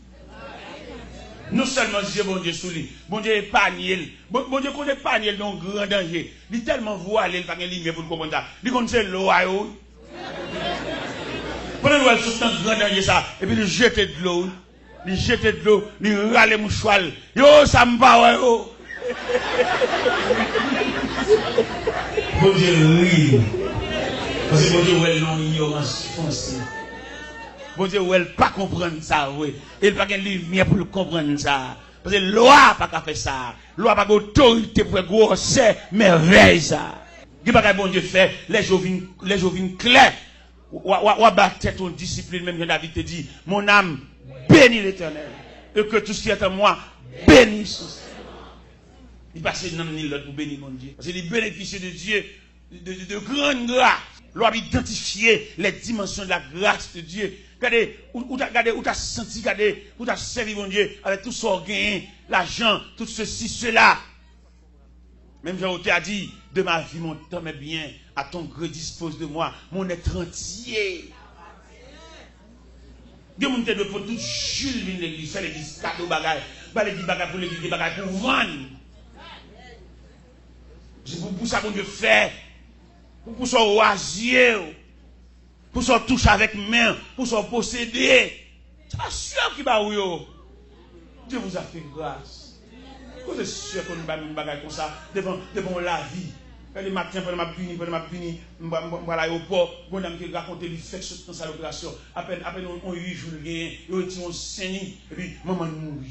Non seulement Dieu bon Dieu sous lui, bon Dieu épargne. Bon Dieu connaît épargne dans grand danger. Il tellement voilé, il pas de lumière pour comprendre ça. Il connaît c'est l'eau. Pendant nous sommes dans grand danger ça, et puis il jette de l'eau. Il jette de l'eau, il râle les mouchoirs. Yo, ça me va, yo. Bon Dieu, oui. Parce que bon Dieu, ouais, non, ignorance foncière. Bon Dieu, ouais, pas comprendre ça, oui. Il n'a pas de lumière pour comprendre ça. Parce que la loi n'a pas fait ça. La loi n'a pas d'autorité pour grossir merveille ça. Il n'a pas bon Dieu fait, les jours viennent clairs. Ou battre ton discipline, même David te dit, mon âme bénit l'Éternel. Et que tout ce qui est en moi bénisse. Il passe dans le Nil pour bénir mon Dieu. Parce qu'il bénéficie de Dieu de grande grâce. L'on identifier les dimensions de la grâce de Dieu. Regardez, où tu as senti, regardez, où tu as servi mon Dieu avec tout son gain, l'argent, tout ceci, cela. Même Jean a dit, de ma vie, mon temps est bien, à ton gré dispose de moi, mon être entier. Dieu m'a dit pour tout Jules vient l'église, faire l'église, cadeau bagage, pas l'église bagage pour l'église, bagage pour vendre. C'est pour ça qu'on Dieu fait, pour son oisier, pour son touche avec main, pour son posséder. C'est pas sûr qu'il va où. Dieu vous a fait grâce. Vous êtes sûr qu'on ne va pas bagage comme ça devant la vie. les matins, pendant ma puni, à l'aéroport, mon ami qui raconte lui fait dans sa opération. À peine on 8 jours, il dit on saigne, et puis maman mourit.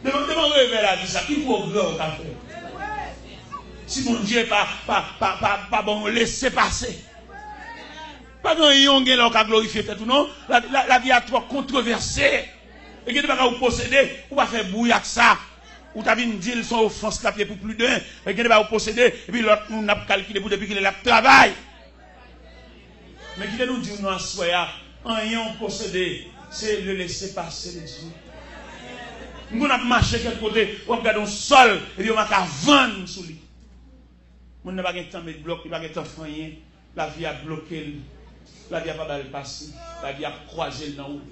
Demande réveil la vie, ça, qui progrès qu'a fait? Si mon Dieu pas bon, laissez passer. Pas grand yon gen là qui glorifier tout non, la vie a trop controversée. Et que tu vas vous posséder, ou pas faire bouillir avec ça. Ou t'as vu dire son offense la pour plus d'un, et que tu vas vous posséder, et puis l'autre nous n'a calculé pour depuis qu'il est travail. Mais qui nous dit nous en soya, en ayant possédé, c'est le laisser passer de Dieu. Nous avons marché quelque côté, on regarde un sol, et puis on va vendre sous lui. On n'a pas de temps de bloc, il n'a pas de temps de rien. La vie a bloqué, la vie a pas mal passé, la vie a croisé dans la route.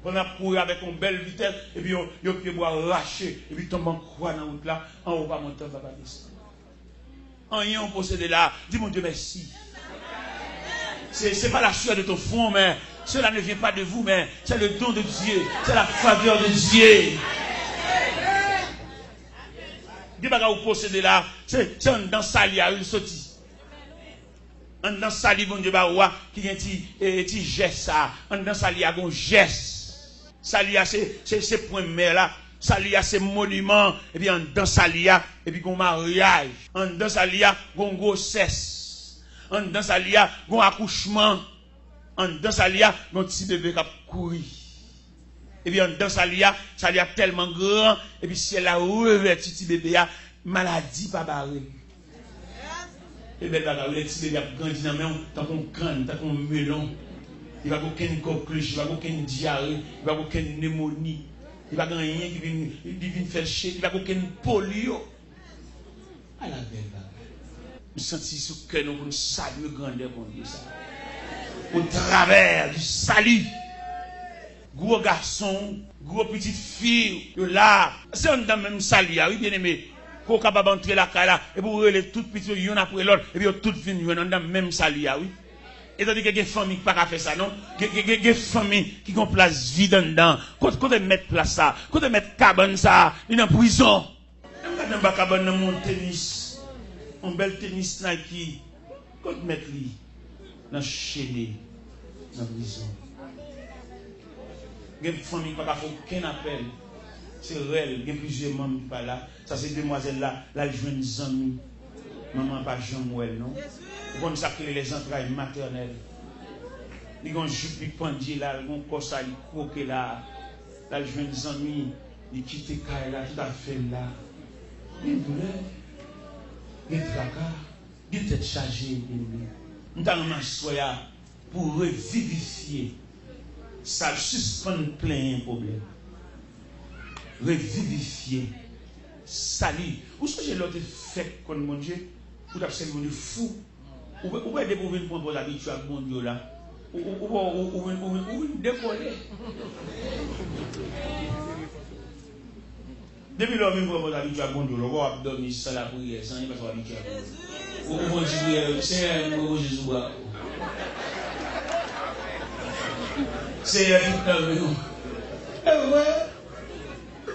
On a couru avec une belle vitesse, et puis on a pied bois arraché, et puis tombe en croix dans la route là, en haut pas monter, pas descendre. En ayant possédé là, dis mon Dieu merci. C'est pas la sueur de ton front, mais cela ne vient pas de vous, mais c'est le don de Dieu, c'est la faveur de Dieu. Dis pas que vous possédez là, c'est un dans sali à une sortie. Un dans sali, bon Dieu, qui a un petit geste, un dans sali à un geste. Salia, c'est point mère là. Salia, c'est monument. Et puis, en dans Salia, et puis, un mariage. En dans Salia, un grossesse. En dans Salia, un accouchement. En dans Salia, un petit bébé qui a couru. Et puis, en dans Salia tellement grand. Et puis, si elle a revêtu petit bébé, maladie pas barrée. Et bien, le petit bébé a grandi dans la main, tant qu'on crâne, tant qu'on melon. Il n'y a aucune coqueluche, il n'y a aucune diarrhée, il n'y a aucune pneumonie, il n'y a rien qui vient faire chier, il n'y a aucune polio. À la belle bagaille. Nous sentons ce que nous saluons grandeur pour Dieu. Au travers du salut. Gros garçon, gros petite fille, là, c'est un dans même salut, oui, bien aimé. Pour capable entrer la caille là, et pour les toutes petites, il y en a pour l'autre, et puis toutes viennent dans le même salut, oui. Et tandis qu'il y a des familles qui ne peuvent pas faire ça, non? Il y a des familles qui ont place vide dedans. Quand ils mettent place ça, quand ils mettent cabane ça, ils sont en prison. Quand ils mettent cabane dans mon tennis, un bel tennis Nike, quand ils mettent lui dans le chaîné, dans la prison. Il y a des familles qui ne peuvent pas faire aucun appel. C'est réel, il y a plusieurs membres qui sont là. Ça, c'est demoiselle là, là, elle joue des amis. Maman pas Jean-Mouel, non? Comme ça que les entrailles maternelles. Ils ont un jupe pendu là, ils ont un corps ils croquent là. Là, je viens des amis, ils quittent Kaye là, tout à fait là. Ils douleur, ils tracas, ils tête chargée. Nous avons un pour revivifier. Ça suspend plein de problèmes. Revivifier. Salut. Où est-ce que j'ai l'autre fait comme mon Dieu? Vous avez fait un fou. Où est-ce que vous venez pour l'habitude à mon Dieu là? Où décoller? Depuis lors, même pour l'habitude à mon Dieu, on va dormir sans la prière, sans y passer l'habitude à mon Dieu. Où Jésus, c'est un Jésus. C'est un tout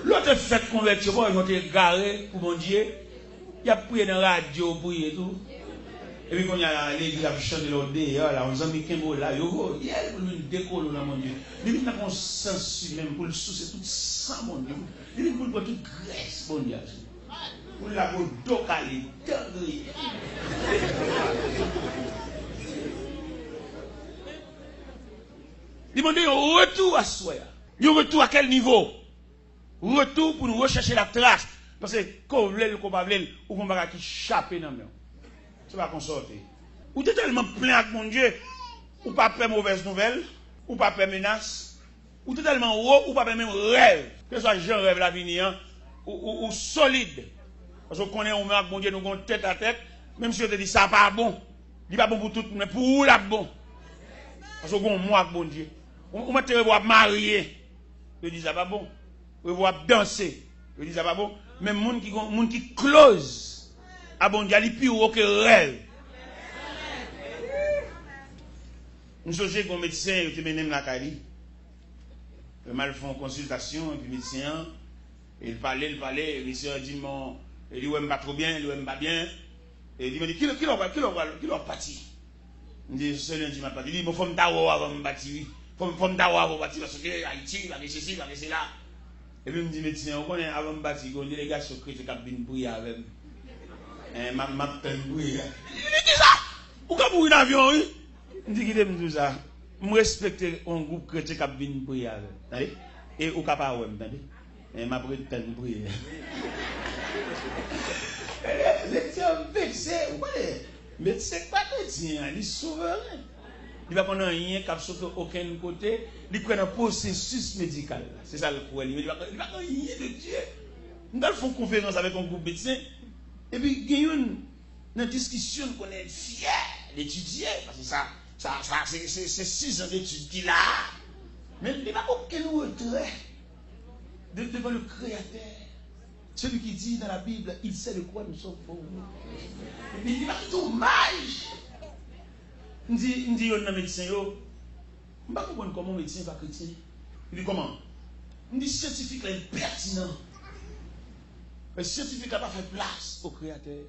l'autre fait convertir, ils ont été garés pour mon Dieu. Il a prié dans la radio, prié tout. Et puis quand il y a l'église, il a chanté l'autre là, on a mis qu'un mot là, il y a une décolle là, mon Dieu. Il y a un sens même pour le soucier tout ça, mon Dieu. Il y a pour toute graisse, mon Dieu. Pour la pour docaler, tendrir. Il m'a dit un retour à soi. Un retour à quel niveau? Retour pour nous rechercher la trace. Parce que quand vous voulez, qu'on va voulez, ou qu'on va qui chaper dans le main. C'est pas qu'on sorte. Ou t'es tellement plein avec mon Dieu, ou pas peur mauvaise nouvelle, ou pas peur menace, ou t'es tellement haut, ou pas peur même rêve. Que ce soit jeune rêve l'avenir, ou solide. Parce qu'on connaît, on met avec mon Dieu, nous avons tête à tête, même si on te dit ça pas bon. Il n'est pas bon pour tout, mais pour où là bon? Parce qu'on a moi avec mon Dieu. On m'a revoir marier. Je dis ça pas bon. Revoir danser. Je dis ça pas bon. Mais moun qui close à bon Dieu, il plus haut que rêve. Nous sommes un médecin, il était mené la Cali. Il m'a fait une consultation, et puis le médecin, il parlait, le médecin a dit, Il dit, ouais, pas trop bien, il dit, ouais, pas bien. Et il me dit, qui leur parti? Il dit, ce lundi, m'a parti. Il dit, il faut me d'avoir avant de bâtir. Il faut me d'avoir avant de bâtir parce que Haïti, il va aller ceci, il va aller cela. Et puis il me dit, médecin, on connaît avant de bâtir, il y a une délégation chrétienne qui a bien prier avec moi. Ma prier. Il dit ça! Pourquoi pour un avion, oui? Il dit, qu'il aime tout ça. Je respecte un groupe chrétien qui a bien prier avec moi. Et au capable, entendez? Et ma prière prier. C'est un vexé, vous voyez? Mais c'est pas chrétien, il est souverain. Il va prendre rien qui a sauté aucun côté, il prend un processus médical. C'est ça le problème. Il va prendre rien de Dieu. Nous allons faire une conférence avec un groupe médecin, et puis il y a une discussion qu'on est fier d'étudier, parce que ça c'est 6 ans d'études qu'il a. Mais il n'y a pas aucun retrait devant le Créateur. Celui qui dit dans la Bible, il sait de quoi nous sommes faux. Il dit, c'est dommage. Il dit, on a un médecin, je ne sais pas comment un médecin va chrétien. Il dit, comment? Il dit, scientifique est impertinent. Le scientifique n'a pas fait place au Créateur. Le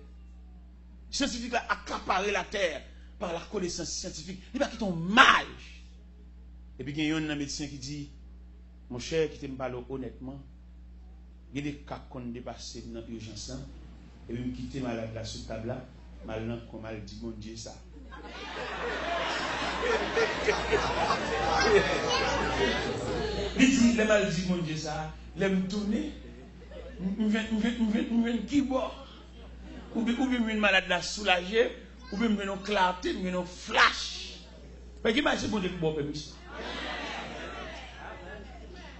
scientifique a accaparé la terre par la connaissance scientifique. Il dit, c'est dommage. Et puis, il y a un médecin qui dit, mon cher, qui te parle honnêtement, il y a des cas qu'on dépasse dans l'urgence, et puis je quitte malade là sur table là, mal comme mal dit mon Dieu ça. Il dit, le mal dit mon Dieu ça, il me tourner, je viens qui boit, ou bien une malade là soulagé, ou bien une clarté, une flash. Mais qui m'a dit mon Dieu qui boit permission?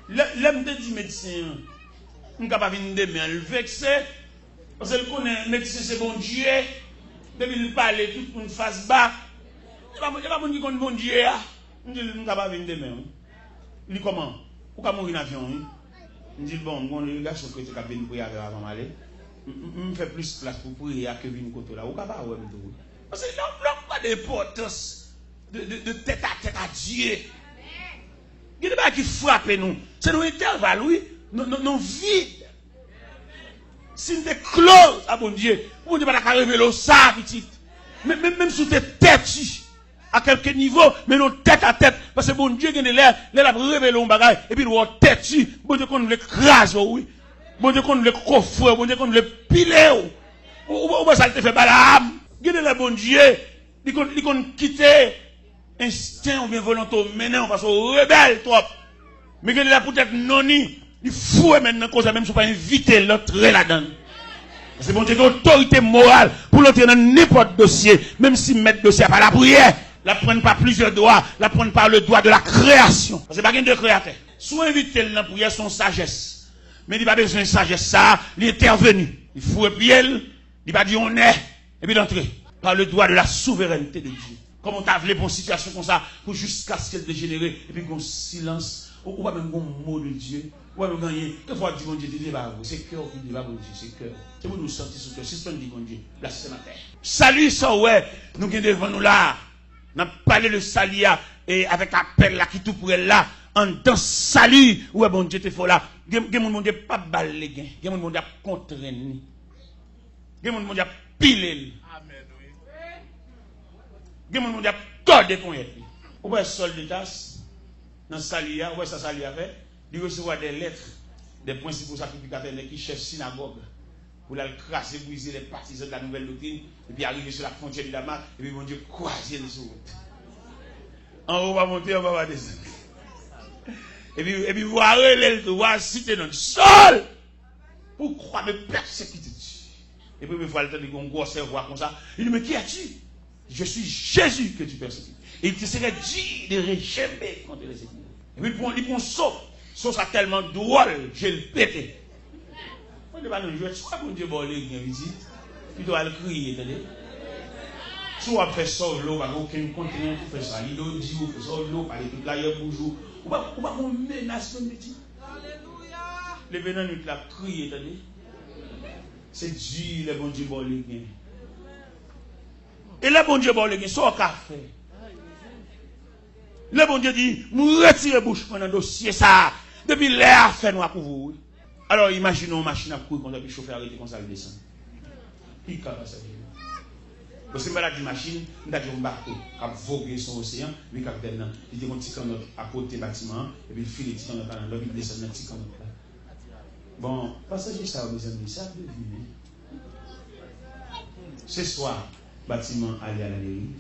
L'homme te dit médecin, on ne peut pas venir demain, le vexé, parce qu'il connaît le médecin, c'est bon Dieu, depuis il parle, tout le monde face bas. Il n'y a pas de qui connaît bon Dieu, on ne peut pas venir demain. Il dit comment? Pourquoi mourir en avion? Il dit bon, mon gars, je suis venu prier avant d'aller. Je fais plus place pour prier que venir côté là. Ou pas ouais, parce que l'homme pas d'importance de tête à Dieu. Il y a des gens qui frappent nous. C'est nos intervalles, oui. Nos vides. Si nous sommes close à bon Dieu, on ne peut pas révéler ça, petit. Même si tu es tête, à quelque niveau, mais nous tête à tête. Parce que bon Dieu, il a révélé un bagage, et puis nous avons tête, bon Dieu, qu'on l'écrase, oui. Bon Dieu, qu'on le coffre, bon Dieu, qu'on le pile. Ou ça te fait balam. Il y a bon Dieu, il qu'on quitte. Instinct ou bien volonté maintenant parce qu'on rebelle trop. Mais que là peut-être noni, il faut maintenant cause même si pas inviter l'autre là-dedans. C'est bon Dieu autorité morale pour l'entrer dans n'importe dossier, même si mettre dossier pas la prière, la prendre pas plusieurs doigts, la prendre par le doigt de la création. Parce que pas de créateur. Soit inviter dans la prière son sagesse. Mais il pas besoin de sagesse ça, il est intervenu. Il faut pied, il va dire on est et puis d'entrer par le doigt de la souveraineté de Dieu. Comment tu as vu pour une situation comme ça, pour jusqu'à ce qu'elle dégénère, et puis qu'on silence, ou pas même un mot de Dieu, ou pas même gagner, que fois du bon Dieu, c'est cœur qui dit, bon Dieu, c'est cœur. C'est pour nous sortir sur cœur, c'est ce qu'on dit, bon Dieu, là c'est ma terre. Salut, ça, ouais, nous qui devant nous là, nous avons parlé de salut, et avec appel là, qui tout pour elle là, en dans salut, ouais, bon Dieu, t'es fort là, il y a mon Dieu pas balé, il y a mon Dieu contraigné, il y a mon Dieu pilé. Amen. Il y a des gens qui ont tordé pour être. Ou bien, soldat, dans Salia, ou ça Salia fait, il reçoit des lettres, des principaux sacrificateurs qui cherchent synagogue, pour aller crasser, briser les partisans de la nouvelle doctrine, et puis arriver sur la frontière de Damas, et puis, mon Dieu, croiser les autres. En haut, on va monter, on va descendre. Et puis, voir les voir citer notre sol, pour croire me persécuter. Et puis, il faut aller dans un gros cerveau comme ça. Il dit, mais qui as-tu? Je suis Jésus que tu persécutes. Et il te serait dit de réchamer contre les ennemis. Et puis il prend saut. Saut ça tellement drôle, je le pété. On ne va pas nous jouer. Soit pour Dieu, bon, il vient visite. Il doit le crier, attendez. Soit on fait ça, l'eau, il n'y a aucun continent qui fait ça. Il doit dire, on fait ça, l'eau, par les tout là, il y a bonjour. On va qu'on menace comme petit. Alléluia. Les venants nous l'a crié, attendez. C'est Dieu, le bon Dieu, bon, il vient. Et le bon Dieu, bon, le son café. Le bon Dieu dit, nous retirez bouche pendant le dossier ça. Depuis l'air fait noir pour vous. Alors imaginons une machine à courir quand le chauffeur arrête comme ça, il descend. Qui est capable de ça? Parce que je dis machine, nous avons un bateau qui a vogué son océan, mais qui a fait il y a un petit canot à côté du bâtiment, et puis il file le petit canot dans l'eau, il descend dans le petit canot là. Bon, passager ça, mes amis, ça devine. Ce soir, le bâtiment allait à la dérive.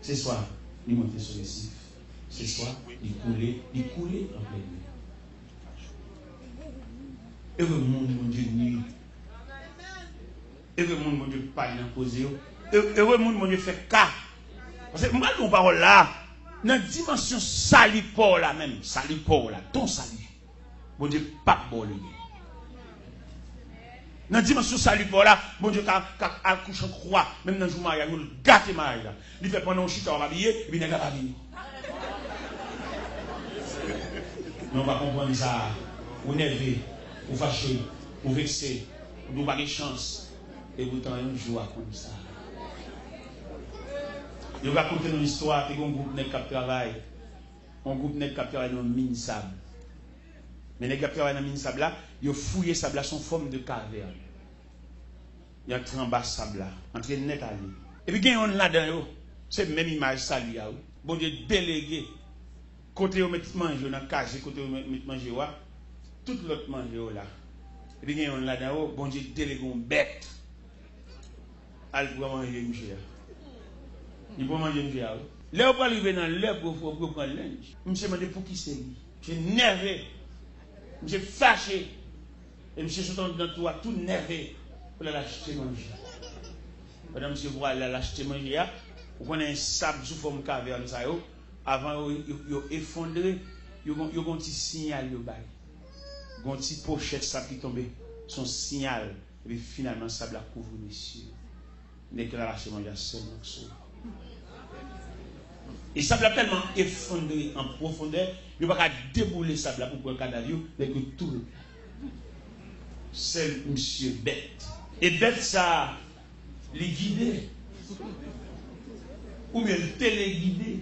Ce soir, il montait sur le récif. Ce soir, il coulait en pleine nuit. Et le monde, mon Dieu, nuit. Et le monde, mon Dieu, pas imposé. Et le monde, mon Dieu, fait cas. Parce que moi, nos paroles là, dans la dimension salipore là même, salipore là, ton salut. Mon Dieu, pas bon. Dans la dimension salipore là, mon Dieu, quand accouche en croix, même dans le jour mariage, il gâte mariage là. Il fait pendant un chute, on va habiller, et puis il n'est pas habillé. Mais on va comprendre ça. Vous nervez, vous fâchez, vous vexez, vous n'avez pas de chance. Et vous avez un jour comme ça. Je vais raconter une histoire. Il y a un groupe qui travaille. Un groupe qui travaille dans une mine sable. Mais les gens qui travaillent dans une mine sable là, ils ont fouillé sable là, son forme de caverne. Il y a un bas sable là, entre net à lui. Et puis il y a un là-dedans, c'est la même image salie. Bon Dieu délégué. Côté où on met manger dans la cage, côté où on met manger, tout l'autre manger là. Et puis il y a un là-dedans, bon Dieu délégué une bête. Elle peut manger monsieur. Il peut manger monsieur. Là, on peut arriver dans l'heure pour prendre le linge. Monsieur m'a dit pour qui c'est lui. J'ai nervé. J'ai fâché. Et monsieur se tourne dans toi, tout nervé. Pour l'acheter manger. Madame, monsieur, vous allez l'acheter manger. Vous prenez un sable sous forme caverne. Avant, vous effondrez. Vous avez un petit signal. Vous avez un petit pochette sable qui tombe. Son signal. Et puis finalement, le sable a couvert monsieur. Déclaration mondiale seul morceau. Et ça l'a tellement effondré en profondeur, il ne va pas débouler ça pour prendre le cadavre, mais que tout le c'est monsieur bête. Et bête ça, les guider. Ou bien le téléguider.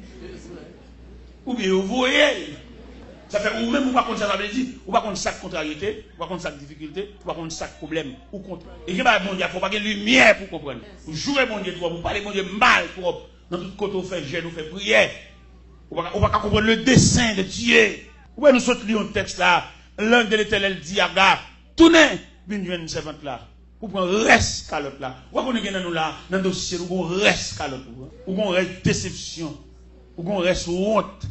Ou bien vous voyez. Ça fait ou même ou pas contre ça veut dire, ou pas contre ça contrariété, ou pas contre ça difficulté, ou pas contre ça problème, ou contre. Et il pas bon Dieu, faut pas qu'il y ait lumière pour comprendre. Vous jouez bon Dieu, vous parlez bon Dieu mal pour dans tout côté on fait jeûne, on fait prière. On va comprendre le dessein de Dieu. Ou bien nous sommes lire un texte là, l'un de l'Éternel dit à Agar, tournez, bien une servante là. Ou prendre reste calotte là. Ou qu'on est nous là, dans le dossier, ou qu'on reste calotte, ou qu'on reste déception, ou qu'on reste honte.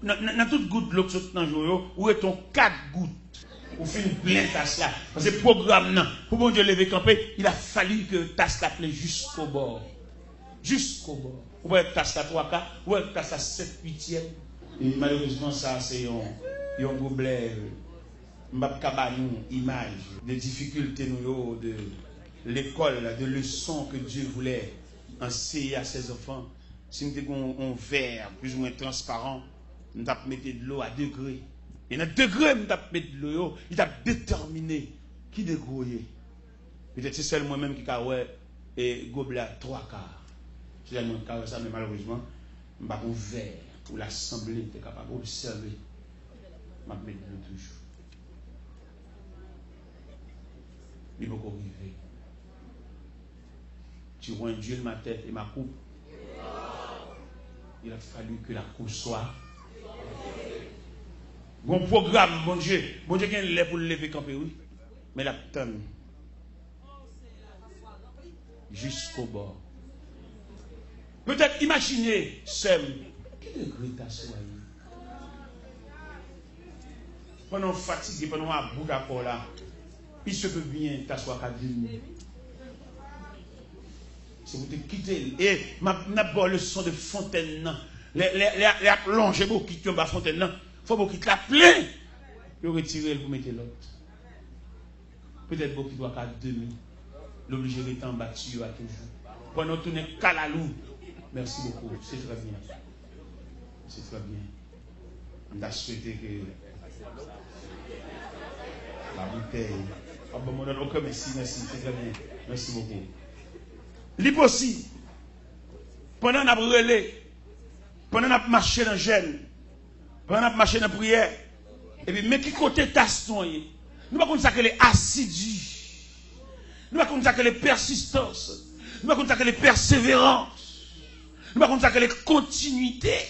Dans toute goutte de l'eau qui dans le jour, où est ton 4 gouttes? Ou fait une pleine tasse là. Parce que le programme, pour bon Dieu lever camper, il a fallu que tasse la plaît jusqu'au bord. Jusqu'au bord. Ou bien tasse la 3 quarts, ou bien tasse la 7/8. Et malheureusement, ça, c'est un gobelet, une image des difficultés de l'école, de leçons que Dieu voulait enseigner à ses enfants. Si nous avons un verre plus ou moins transparent, nous avons mis de l'eau à degré. Et dans degré, nous avons mis de l'eau, il a déterminé qui degré. Peut-être c'est seul moi-même qui a et gobelet 3 quarts. C'est ça, mais malheureusement, nous avons un verre pour l'assemblée est capable de servir. Je vais mettre de l'eau toujours. Il faut arriver. Tu vois un Dieu de ma tête et ma coupe. Il a fallu que la coupe soit. Bon programme, mon Dieu. Bon Dieu, qui est pour le lever camper, oui. Mais la tonne. Jusqu'au bord. Peut-être imaginez, Sem, qui degré t'as soigné? Pendant fatigué, pendant un bout d'accord là, il se peut bien t'asseoir qu'à 10 minutes. Si vous te quittez, et ma le son de fontaine, les plongées, vous quittez la fontaine, il faut vous quitter la plein, vous retirez, vous mettez l'autre. Peut-être vous qui doit qu'à 2 minutes, l'obligé d'être en battu à toujours. Pendant tout n'est qu'à la loupe. Merci beaucoup, c'est très bien. C'est très bien. On a souhaité que la bouteille. Ah bon, mon nom, merci, c'est très bien. Merci beaucoup. L'hypothèse, pendant qu'on a brûlé, pendant qu'on a marché dans le jeûne, pendant qu'on a marché dans la prière, et puis, mais qui côté tasse-t-on? Nous ne pouvons pas les assidus. Nous ne pouvons pas les persistances. Nous ne pouvons pas les persévérances. Nous ne pouvons pas les continuités.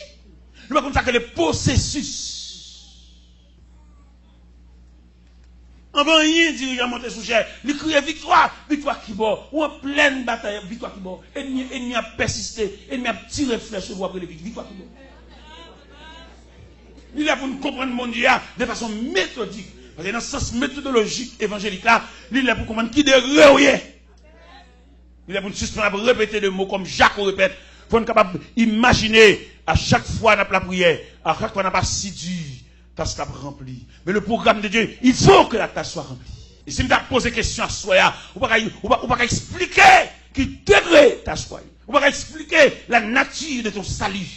Nous ne pouvons pas les processus. On va rien dire à monter sous chair. Il crie victoire, victoire qui bord. Ou en pleine bataille, victoire qui bord. Ennemi a persisté, ennemi a tiré flèche pour après les victoire qui bord. Il est là pour nous comprendre mon Dieu de façon méthodique. Parce que dans le sens méthodologique évangélique là, il est là pour comprendre qui de réouillé. Il est là pour nous suspendre, répéter des mots comme Jacques répète. Pour nous capable d'imaginer à chaque fois dans la prière, à chaque fois dans la assidu. Tâche t'a remplie. Mais le programme de Dieu, il faut que la tâche soit remplie. Et si je me pose des questions à soi, on ne va pas expliquer qui degré ta soi. On ne va pas expliquer la nature de ton salut.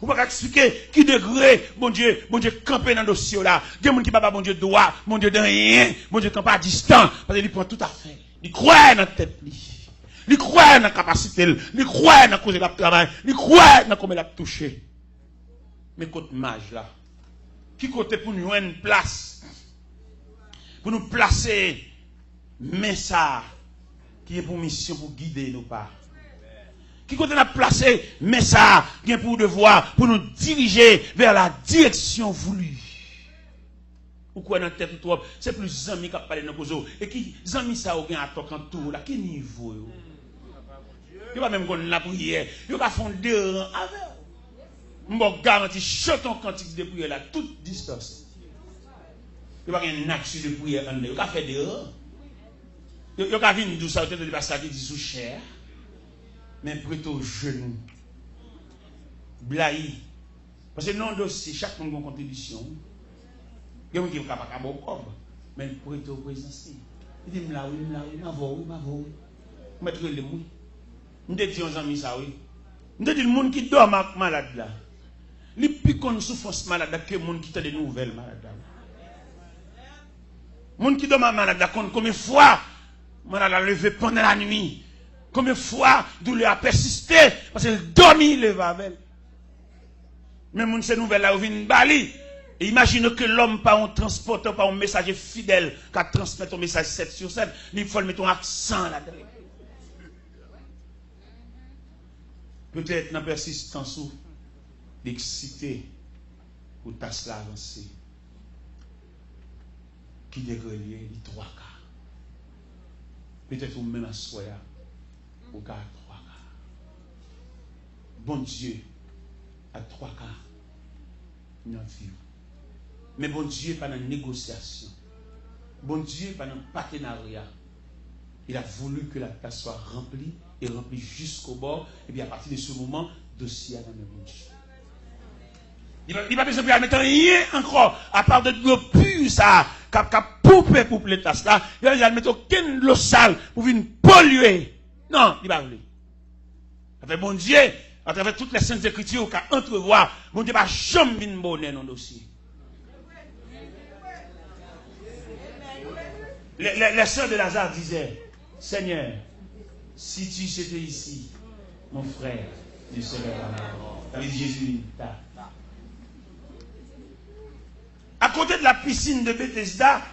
On ne va pas expliquer qui degré, mon Dieu, camper dans le dossier là. Il y a des gens qui ne pas, mon Dieu, droit, mon Dieu, de rien, mon Dieu, camper à distance. Parce qu'il prend tout à fait. Il croit dans la tête. Il croit dans la capacité. Il croit dans la cause de la travail. Il croit dans comment il a touché. Mais côté mage là. Qui côté pour nous une place, pour nous placer, mais ça, qui est pour mission pour guider nos pas. Qui côté nous placer, mais ça, qui est pour devoir, pour nous diriger vers la direction voulue. Ou quoi dans la tête toi, c'est plus amis qui parlent dans nos et qui amis ça ou bien attaque en tout là, quel niveau yo? Yo pas même qu'on la prière, yo pas font deux rangs avec. Je garantis, chantons cantique de prière à toute distance. Il n'y a pas une action de prière en il n'y a pas fait de rangs. Il n'y a pas venir d'où ça, il n'y a pas ça qui dit sous chair. Mais plutôt genou. Blaï. Parce que non dossier, chaque monde a une contribution. Il y a des gens qui ne peuvent pas avoir mais plutôt présence. Il dit, là, oui, ma voix. Je vais mettre le mouille. Je vais dire aux amis ça, oui. Je vais dire, le monde qui dort malade là. Les plus qu'on souffrance malade que les gens qui ont des nouvelles malades. Les gens qui dort malade, combien de fois malade a levé pendant la nuit. Combien de fois douleur a persisté parce qu'elle dormit, il va avec elle. Mais les gens ces nouvelles là, ils viennent bali. Et imaginez que l'homme, pas un transporteur, pas un messager fidèle, qui transmet un message 7 sur 7, il faut mettre un accent là-dedans. Peut-être dans la persistance ou d'exciter pour tâcher l'avancer. Qui dégrelier les 3 cas. Peut-être ou même à soi, au cas 3 cas. Bon Dieu, à 3 cas, il y a vie. Mais bon Dieu, pas dans une négociation. Bon Dieu, pas dans un partenariat. Il a voulu que la tâche soit remplie et remplie jusqu'au bord. Et puis à partir de ce moment, dossier dans le bon Dieu. Il n'y a pas besoin de mettre rien encore, à part de l'eau pure, ça, qui a poupé pour les tasses là. Il n'y a pas mettre aucune eau sale pour venir polluer. Non, il n'y a pas voulu. Avec bon Dieu, à travers toutes les saintes écritures, qui a entrevoir, bon Dieu va jamais venir bonner dans le dossier. Les sœurs de Lazare disaient, Seigneur, si tu étais ici, mon frère, tu serais là. Avec Jésus, à côté de la piscine de Bethesda,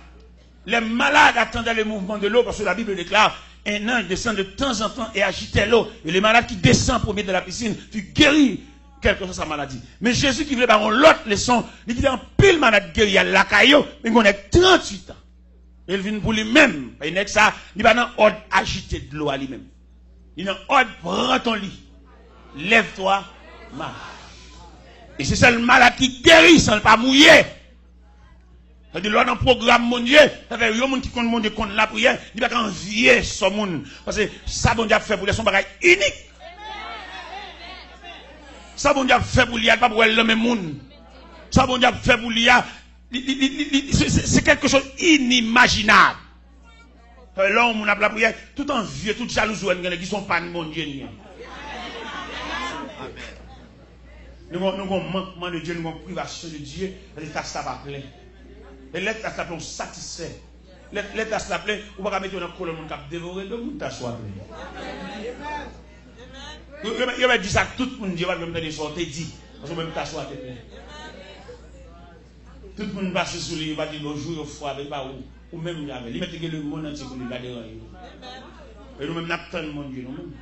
les malades attendaient le mouvement de l'eau parce que la Bible déclare un ange descend de temps en temps et agitait l'eau. Et les malades qui descendent pour mettre de la piscine furent guéris, quelle que soit sa maladie. Mais Jésus qui voulait par l'autre leçon, il dit en pile malade guéri à la caillou, mais on est 38 ans. Et il vient pour lui-même. Il n'est que ça, il va dans l'ordre agiter de l'eau à lui-même. Il est dans l'ordre, prends ton lit. Lève-toi, marche. Et c'est ça le malade qui guérit sans ne pas mouiller. C'est-à-dire, là, dans le programme, mon Dieu, ça fait, il y a des gens qui comptent mon Dieu contre la prière, il va envier ce monde. Parce que ça, bon Dieu a fait pour lui, son bagage unique. Ça, bon Dieu a fait pour lui, pas pour le même monde. Ça, bon Dieu a fait pour lui, c'est quelque chose inimaginable. Là, on a la prière, tout en vieux, tout jaloux, qui sont pas de mon Dieu. Nous avons un manquement de Dieu, nous avons une privation de Dieu, l'état ça va plein. Et l'état ça plein, on satisfait. L'état ça plein, on va mettre dans le colonne, on va dévorer, donc on t'assoit. Il va dire ça, tout le monde, Dieu va me donner son, t'es dit, parce que même t'assoit, t'es plein. Tout le monde passe sur lui, il va dire bonjour, au froid, avec pas ou même il avait. Il mettait le monde entier pour lui garder. Et nous-mêmes, nous attendons mon Dieu, nous-mêmes.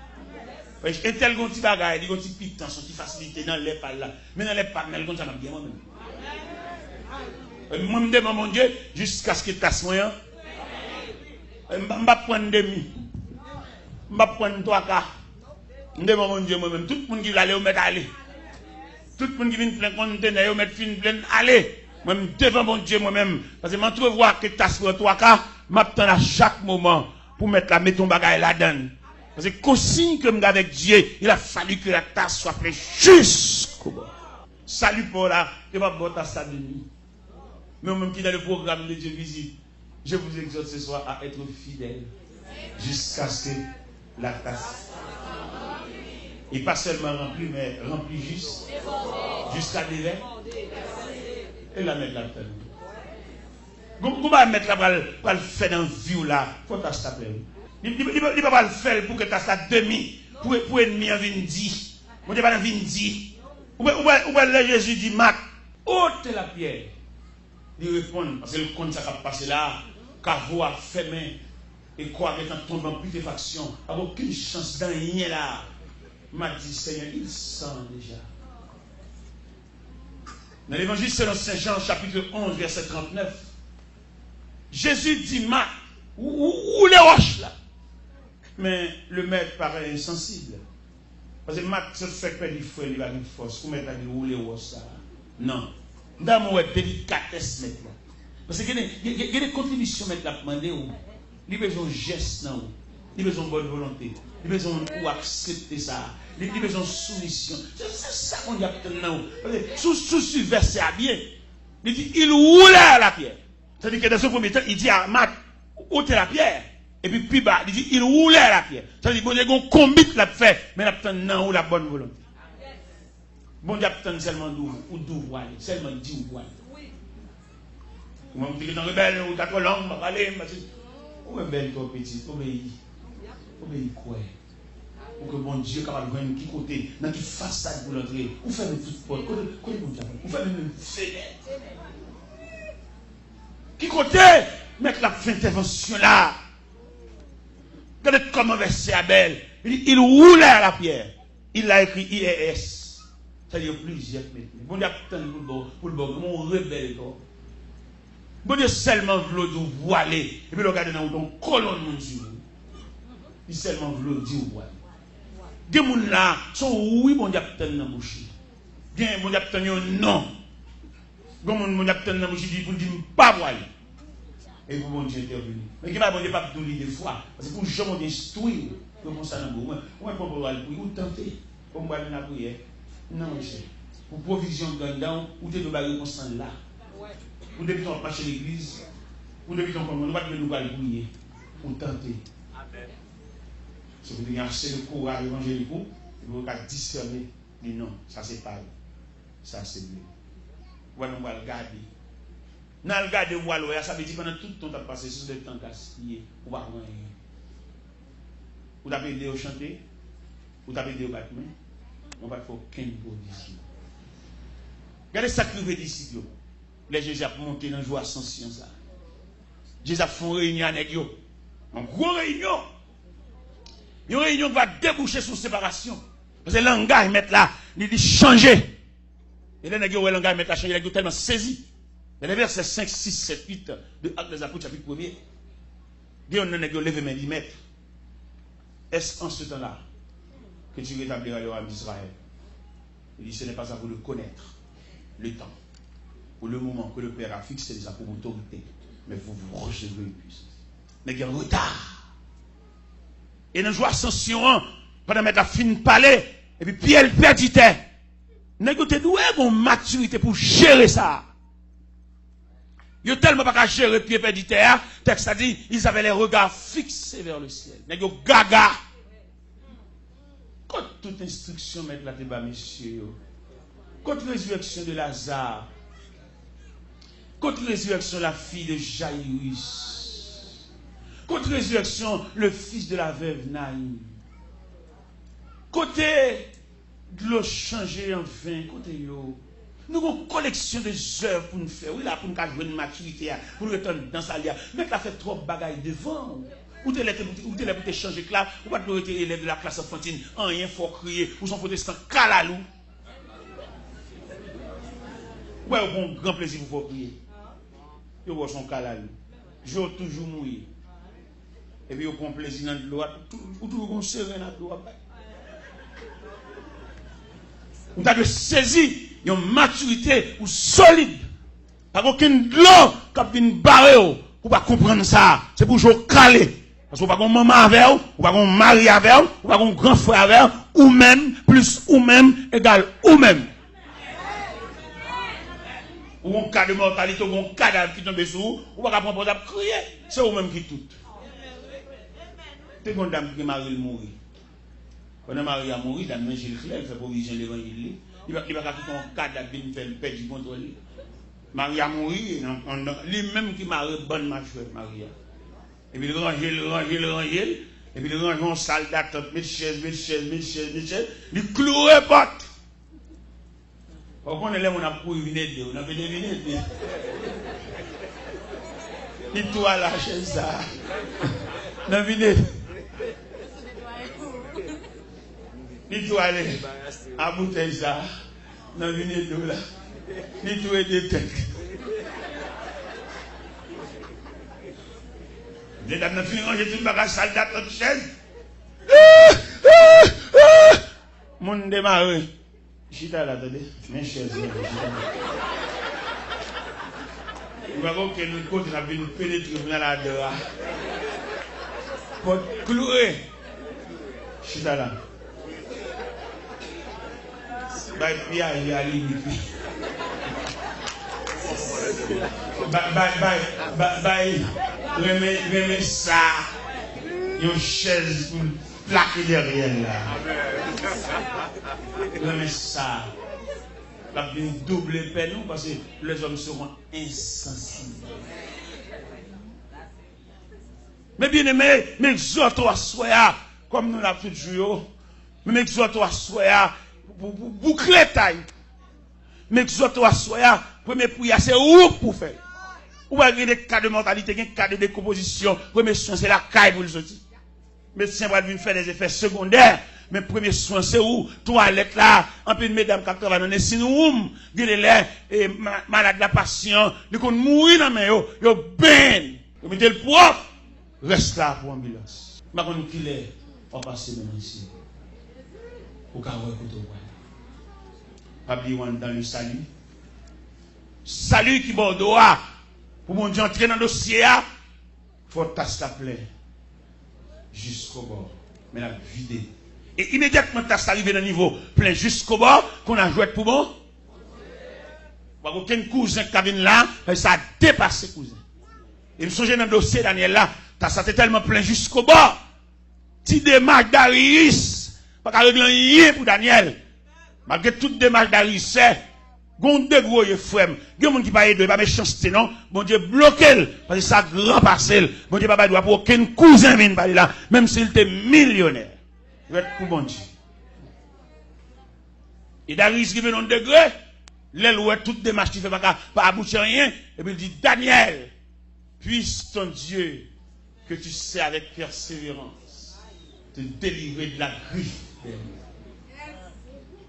Et tel qu'on petit bagaille, il y a un petit piquant, son petit facilité dans les pas là. Mais dans les pas, mais comme ça, m'a bien moi-même. Moi, je demande mon Dieu, jusqu'à ce qu'il tasse moi. Je ne vais pas prendre demi. Je ne vais pas prendre 3 quarts. Je demande mon Dieu moi-même. Tout le monde qui va aller au mettre aller. Tout le monde qui vient plein conteneur, mettre fin plein aller. Moi-même, devant mon Dieu moi-même. Parce que je m'entrevois que tasse pour 3 quarts, je m'attends à chaque moment pour mettre la mettre ton bagaille là-dedans. Parce que consigne que avec Dieu, il a fallu que la tasse soit faite jusqu'au bout. Salut pour là, que ma bonne tasse à demi. Mais même qui dans le programme de Dieu visite, je vous exhorte ce soir à être fidèle jusqu'à ce que la tasse. Et pas seulement remplie, mais remplie juste jusqu'à déverser. Et la mettre là-dedans. Comment va mettre là pour le faire dans la vie là? Faut tasse ta plaît. Il ne peut pas le faire pour que tu aies ça demi, pour ennemi en vindi. Vous ne pas en vindi. Ou bien Jésus dit, Marc, ôte la pierre. Il répond, parce que le compte ça va passer là, car vous a fermé, et quoi, étant tombé en putréfaction, n'a aucune chance d'en rien là. M'a dit, Seigneur, il sent déjà. Dans l'évangile selon Saint Jean, chapitre 11, verset 39, Jésus dit, Marc, où les roches là? Mais le maître paraît insensible. Parce que Marc se fait perdre il va une force. Vous mettez à dire où les roches ça? Non. Dans mon délicatesse maintenant. Parce qu'il y a des contributions maintenant à demander où. Il y a besoin de gestes, il y a besoin de bonne volonté. Il y a besoin d'accepter ça. Il y a besoin de soumission. C'est ça qu'on dit maintenant. Sous verset à bien. Il dit, il roulait à la pierre. C'est-à-dire que dans ce premier temps, il dit à Marc, ôtez la pierre. Et puis bas, il dit, il roulait à la pierre. C'est-à-dire que bon Dieu, on combite la fait, mais il y a la bonne volonté. Bon Dieu, il y a seulement d'ouvrir, seulement 10 ouvrir. Ou même si tu es rebelle, ou tu as trop long, tu vas parler, ou rebelle, toi petit, obéis. Obéis quoi? Pour que bon Dieu capable de venir qui côté, dans qui façade pour l'entrer, ou faire une toute porte, côté bon Dieu, ou faire une fenêtre. Qui côté, mettre la fin d'intervention là. Regardez comment verset Abel. Il roulait à la pierre. Il a écrit IES. C'est-à-dire plusieurs mètres. Bon Dieu, pour le bon, mon rebelle. Bon Dieu, seulement voulait vous voiler. Et puis, regardez dans ton colonne, mon Dieu. Il seulement voulait dire voiler. Des gens là sont oui, bon Dieu, dans la bouche. Bien, bon Dieu, non. Bon Dieu, dans la bouche, il dit pour dire pas voiler. Et pour bon Dieu intervenir. Mais qui va bon Dieu pas tout des fois. Parce que pour jamais instruire, comme ça dans le monde. On est pas pour aller pour tenter. Comme on la prière. Non, monsieur. Pour provision de gagnant, ou de nous constant là. Ou depuis qu'on passe chez l'église, ou depuis qu'on commence, nous va nous prier. Pour tenter. Amen. Si vous avez assez de courage évangélique, vous pouvez discerner. Mais non, ça c'est pas. Ça c'est mieux. Ou nous va le garder. Dans le garde de Walloya, ça veut dire que pendant tout le temps, tu as passé sur le temps gaspillé. Ou pas rien. Ou tu as aidé au chanter, ou tu as aidé au battement. On va faire aucune provision. Regardez ça que nous veut disciples. Les Jésus a monté dans le jour ascension. Jésus a fait une réunion avec eux. Une grosse réunion. Une réunion qui va déboucher sur séparation. Parce que le langage, mettre là, il dit changer. Et là, le langage, mettre là, changer, il est tellement saisi. Dans les versets 5, 6, 7, 8 de Actes des Apôtres, chapitre 1er, Dieu n'a pas levé mes 10 mètres. Est-ce en ce temps-là que tu rétabliras le roi d'Israël? Il dit, ce n'est pas à vous de connaître le temps ou le moment que le Père a fixé déjà pour autorité, mais vous recevrez une puissance. Mais il y a un retard. Et dans le jour ascension, pendant mettre la fine palais, et puis Pierre perdit-elle. Négocier d'où est mon maturité pour gérer ça? Ils ont tellement pas gérer pied perdu terre, texte a dit, ils avaient les regards fixés vers le ciel. Ils ont gaga. Quand toute instruction met la débat, messieurs, contre résurrection de Lazare, contre résurrection la fille de Jaïrus, contre résurrection le fils de la veuve Naïm, côté de l'eau changée en vin, côté yo, Nous avons une collection de œuvres pour nous faire. Oui, là, pour nous jouer une maturité, pour nous retourner dans sa lia. Mais tu as fait trop de bagailles devant. Ou tu es là pour te changer de classe, ou pas tu es élève de la classe enfantine, rien faut crier, ou son protestant calalou. Ouais, au bon grand plaisir pour vous prier. Vous voyez son calalou. Je toujours mouillé. Et puis, au bon plaisir dans l'eau, ou toujours serré dans l'eau. On a de saisir une maturité ou solide. Pas aucune loi qui vient barrer pour pas comprendre ça. C'est pour jouer calé. Parce qu'on pas qu'on maman avec ou pas qu'on mari avec ou pas qu'on grand frère avec ou même plus ou même égal ou même. Ou un cas de mortalité ou un cadavre qui tombe sous ou pas qu'on prendre pour crier. C'est ou même qui tout. C'est une dame qui marie le mourir. Quand Marie a mouru, dame Gilles Claire fait provision de l'évangile. Il va pas tout un cadavre bien faire perdre du contrôle. Marie a mouru, lui-même qui marie bonne ma chouette Marie. Et puis il range, et puis il range en salle d'attente, mille chaises, il cloue les portes. Quand on est là, on a pour venir, on a venu venir. Il toit la chaise ça. On a venu. Il doit aller à bouteille ça, dans une étoile là. Il doit des têtes. Les dames n'ont fini de ranger tout le bagage sale d'attente chaise. Mon démarre. Chita là, attendez. Mes chaises. Il va voir que nous côté n'a venu pénétrer dans la dehors. Pour clouer. Chita là. Bye, remets ça. Une chaise plaquée derrière là. Remets ça. La bien double peine parce que les hommes seront insensibles. Mais bien aimé, mais exhorte à soi, comme nous l'avons toujours joué, mais exhorte à soi. Pour boucler taille. Mais exhorte à soi, premier prière, c'est où pour faire. Ou avez des cas de mortalité, des cas de décomposition. Premier soin, c'est la caille pour le sortir. Médecin va venir faire des effets secondaires. Mais premier soin, c'est où? Toilette là, un peu de mesdames qui travaillent dans les sinoumes, et malade la patient, ils vont mourir dans les mains, ils ben. Vous mettez le propre, reste là pour l'ambulance. Je ne sais pas qui est, on va passer maintenant ici. Pour qu'on voit écouter. Pas oublier dans le salut. Salut qui bordeaux pour mon Dieu entrer dans le dossier, il faut tasser la plaie jusqu'au bord. Mais la vider. Et immédiatement tasse arrivé dans le niveau plein jusqu'au bord, qu'on a joué pour bon. Pas aucun cousin qui vient là, ça a dépassé cousin. Et je me souviens dans le dossier Daniel là, tasse était tellement plein jusqu'au bord. Ti démarche d'Arius, pas qu'à régler rien pour Daniel. Malgré toute démarche d'Arius, c'est gon de gros frère, gen moun qui pas aider, pas méchanceté non, bon Dieu bloqué parce que ça grand parcelle. Bon Dieu pas doit pour aucun cousin vienne parler là, même s'il était millionnaire. Il va être pour bon Dieu. Et Darius qui vient dans degré, l'aile ouais toute démarche qui fait pas aboutir rien et puis il dit Daniel, puisse ton Dieu que tu sais avec persévérance te délivrer de la griffe.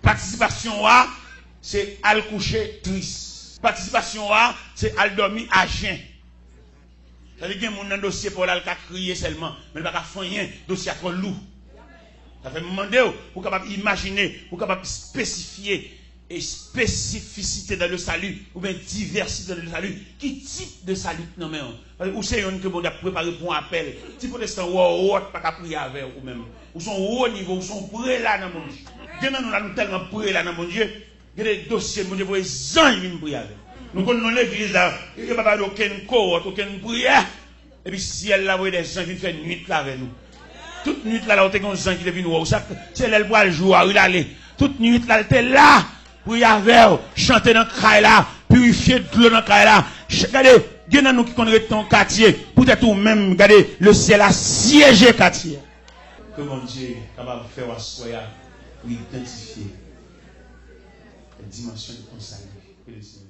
Participation c'est al coucher triste. Participation c'est al dormir à jeun. Ça veut dire que mon dossier pour al crier seulement, mais pas faire rien, dossier trop lourd. Ça fait demander pour capable imaginer, pour capable spécifier et spécificité dans le salut ou bien diversité dans le salut. Qui type de salut non mais ou c'est un que bon a préparé pour un appel. Si protestant ou pas prier avec ou même ou son haut niveau ou son prêt là dans mon Dieu. Demain nous allons tellement prier là dans mon Dieu. Il y a des dossiers, mon Dieu, pour les gens qui viennent prier. Nous connaissons l'église là, il n'y a pas aucune cohorte, aucune prière. Et puis si elle a des gens qui viennent faire nuit là avec nous. Toute nuit là, on a des gens qui viennent voir. C'est elle pour le jour, il allait. Toute nuit là, elle était là, prier avec, chanter dans le crail là, purifier de l'eau dans le crail là. Regardez, il y a nous qui connaissons ton quartier, peut-être ou même, regardez, le ciel a siégé quartier. Que mon Dieu est capable de faire à soi pour identifier la dimension de ton salut. que le Seigneur.